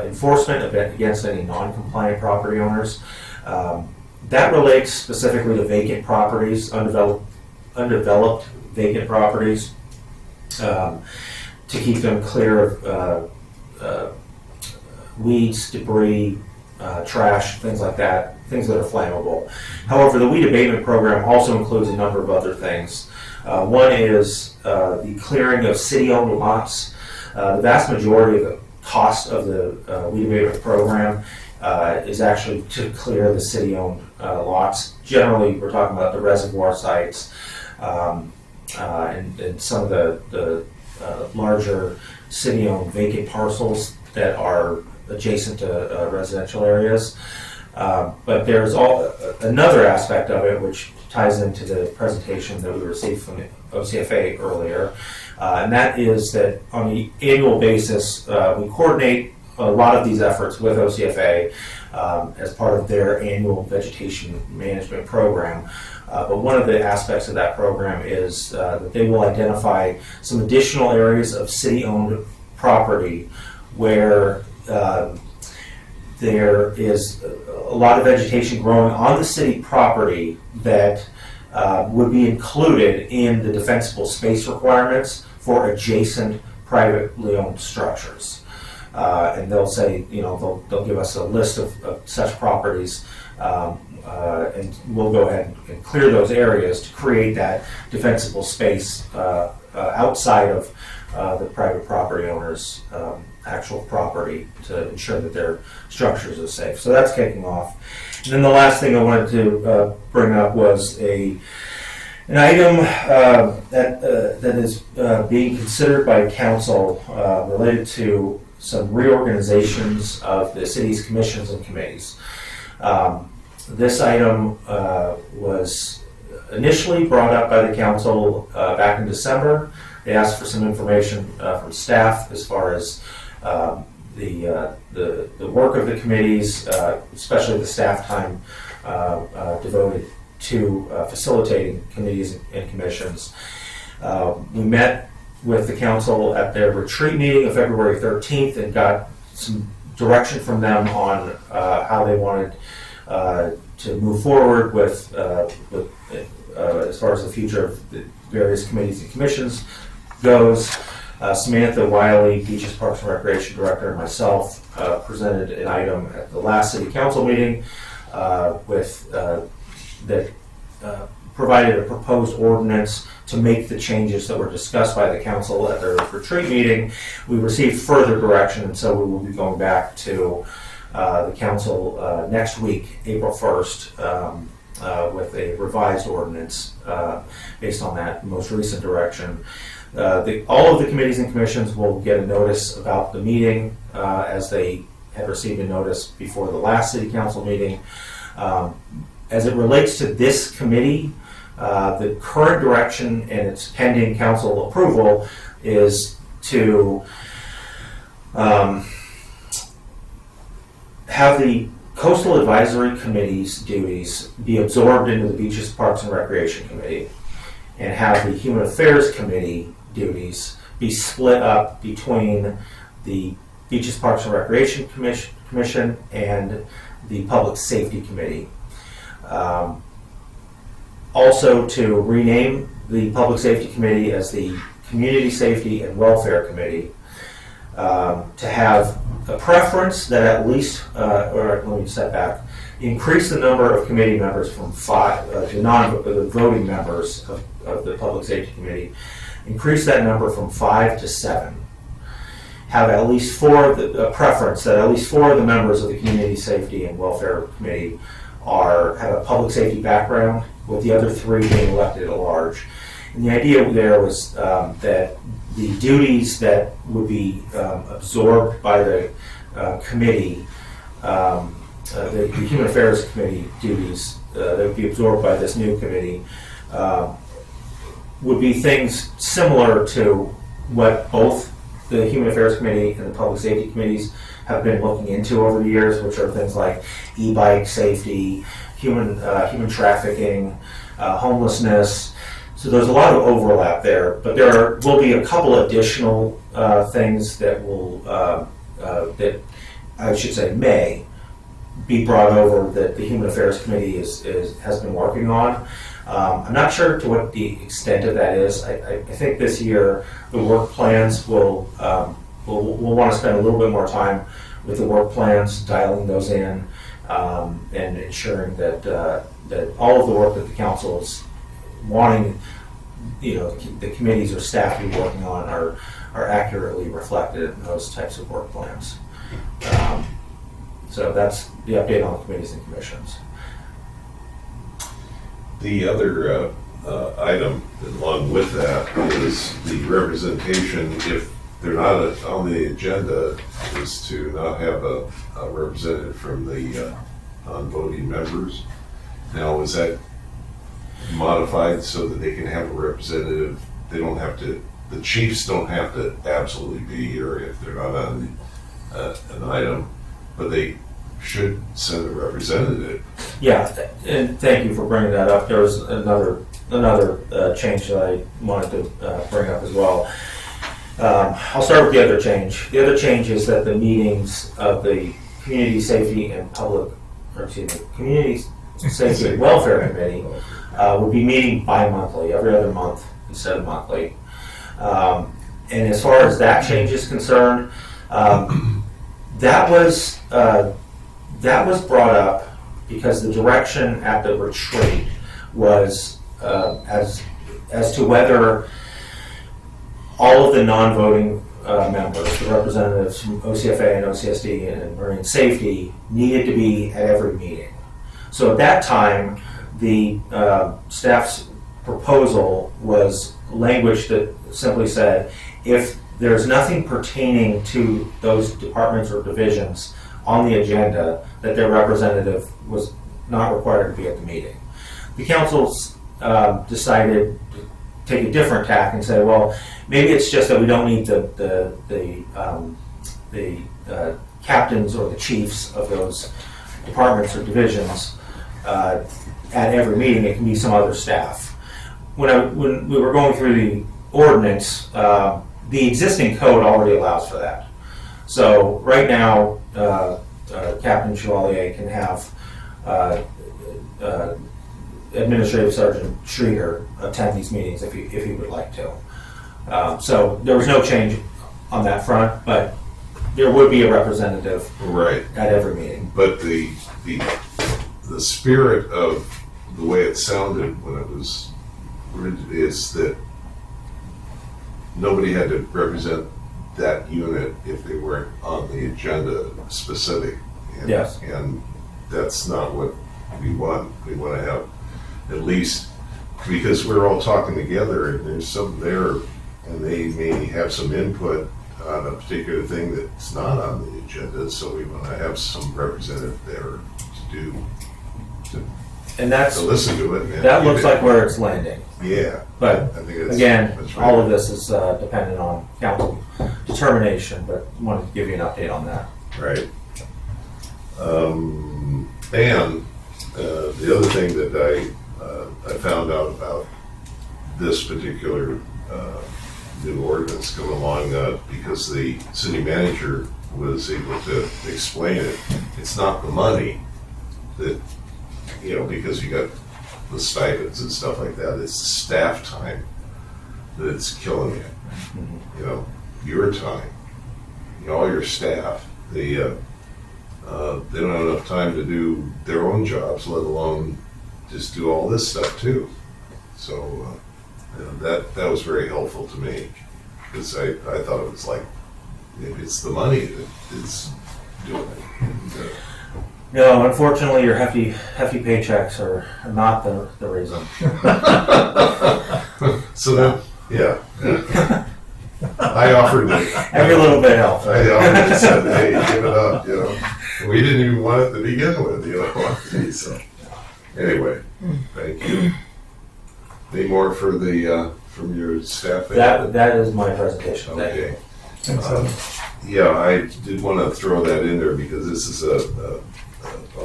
enforcement against any non-compliant property owners. That relates specifically to vacant properties, undeveloped vacant properties, to keep them clear of weeds, debris, trash, things like that, things that are flammable. However, the weed abatement program also includes a number of other things. One is the clearing of city-owned lots. The vast majority of the cost of the weed abatement program is actually to clear the city-owned lots. Generally, we're talking about the reservoir sites and some of the larger city-owned vacant parcels that are adjacent to residential areas. But there's another aspect of it which ties into the presentation that we received from the OCFA earlier. And that is that on an annual basis, we coordinate a lot of these efforts with OCFA as part of their annual vegetation management program. But one of the aspects of that program is that they will identify some additional areas of city-owned property where there is a lot of vegetation growing on the city property that would be included in the defensible space requirements for adjacent privately owned structures. And they'll say, they'll give us a list of such properties, and we'll go ahead and clear those areas to create that defensible space outside of the private property owners' actual property to ensure that their structures are safe. So that's kicking off. And then the last thing I wanted to bring up was an item that is being considered by council related to some reorganizations of the city's commissions and committees. This item was initially brought up by the council back in December. They asked for some information from staff as far as the work of the committees, especially the staff time devoted to facilitating committees and commissions. We met with the council at their retreat meeting of February 13th and got some direction from them on how they wanted to move forward with as far as the future of the various committees and commissions goes. Samantha Wiley, Beaches Parks and Recreation Director, and myself presented an item at the last City Council meeting that provided a proposed ordinance to make the changes that were discussed by the council at their retreat meeting. We received further direction, and so we will be going back to the council next week, April 1st, with a revised ordinance based on that most recent direction. All of the committees and commissions will get a notice about the meeting as they had received a notice before the last City Council meeting. As it relates to this committee, the current direction and its pending council approval is to have the Coastal Advisory Committee's duties be absorbed into the Beaches, Parks, and Recreation Committee, and have the Human Affairs Committee duties be split up between the Beaches, Parks, and Recreation Commission and the Public Safety Committee. Also to rename the Public Safety Committee as the Community Safety and Welfare Committee. To have a preference that at least, or let me step back, increase the number of committee members from 5 to the voting members of the Public Safety Committee, increase that number from 5 to 7. Have at least 4, a preference that at least 4 of the members of the Community Safety and Welfare Committee have a public safety background, with the other 3 being elected at large. And the idea there was that the duties that would be absorbed by the committee, the Human Affairs Committee duties that would be absorbed by this new committee, would be things similar to what both the Human Affairs Committee and the Public Safety Committees have been looking into over the years, which are things like e-bike safety, human trafficking, homelessness. So there's a lot of overlap there, but there will be a couple additional things that will, that I should say may be brought over that the Human Affairs Committee has been working on. I'm not sure to what the extent of that is. I think this year the work plans we'll want to spend a little bit more time with the work plans, dialing those in, and ensuring that that all of the work that the council is wanting, the committees or staff to be working on are accurately reflected in those types of work plans. So that's the update on the committees and commissions. The other item along with that is the representation, if they're not on the agenda, is to not have a representative from the non-voting members. Now, is that modified so that they can have a representative. They don't have to, the chiefs don't have to absolutely be here if they're not on an item, but they should send a representative. Yeah, and thank you for bringing that up. There was another change that I wanted to bring up as well. I'll start with the other change. The other change is that the meetings of the Community Safety and Community Safety and Welfare Committee would be meeting bi-monthly, every other month instead of monthly. And as far as that change is concerned, that was brought up because the direction at the retreat was as to whether all of the non-voting members, the representatives from OCFA and OCSD and Marine Safety, needed to be at every meeting. So at that time, the staff's proposal was language that simply said, if there's nothing pertaining to those departments or divisions on the agenda, that their representative was not required to be at the meeting. The councils decided to take a different tack and say, well, maybe it's just that we don't need the captains or the chiefs of those departments or divisions at every meeting. It can be some other staff. When we were going through the ordinance, the existing code already allows for that. So right now, Captain Chevalier can have Administrative Sergeant Schrader attend these meetings if he would like to. So there was no change on that front, but there would be a representative Right. at every meeting. But the spirit of the way it sounded when it was written is that nobody had to represent that unit if they weren't on the agenda specific. And, Yes. And that's not what we want. We want to have at least, because we're all talking together and there's some there and they may have some input on a particular thing that's not on the agenda, so we want to have some representative there And that's, to listen to it. And that give looks it- like where it's landing. Yeah. But I think it's, again, that's right. all of this is dependent on council determination, but wanted to give you an update on that. Right. And the other thing that I found out about this particular new ordinance come along because the city manager was able to explain it. It's not the money that, because you got the stipends and stuff like that, it's the staff time that's killing you. Your time, all your staff, they don't have enough time to do their own jobs, let alone just do all this stuff too. So that was very helpful to me because I thought it was like maybe it's the money that is doing it. And, No, unfortunately, your hefty paychecks are not the reason. so then, yeah. I offered to. Every little bit helps. I offered to said, hey, give it up, We didn't even want it to begin with, So anyway, thank you. Any more for the from your staff? That is my presentation. Okay. Yeah, I did want to throw that in there because this is a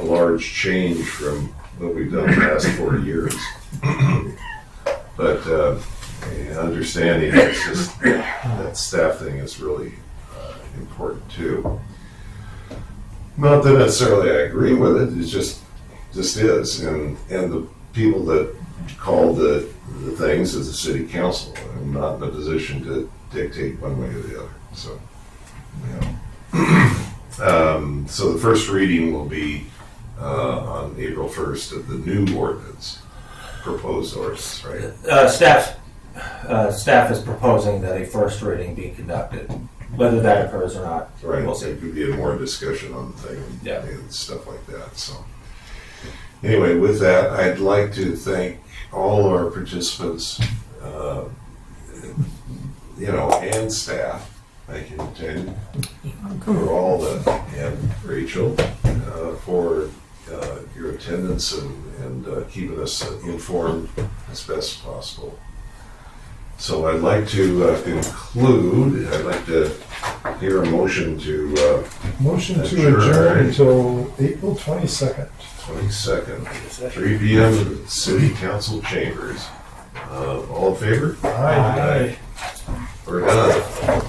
large change from what we've done the last 4 years. But understanding it's just that staff thing is really important too. Not that necessarily I agree with it. It just is, and the people that call the things is the city council. I'm not in a position to dictate one way or the other. So, so the first reading will be on April 1st of the new ordinance, proposed ordinance, right? Staff is proposing that a first reading be conducted. Whether that occurs or not, Right. we'll see. There could be more discussion on the thing Yeah. and stuff like that. So, anyway, with that, I'd like to thank all our participants, and staff. Thank you, Jen, for all and Rachel for your attendance and keeping us informed as best as possible. So I'd like to conclude. I'd like to hear a motion to Motion to Adjourn. adjourn until April 22nd. 22nd, 3 p.m. in the City Council chambers. All in favor? Aye. We're done.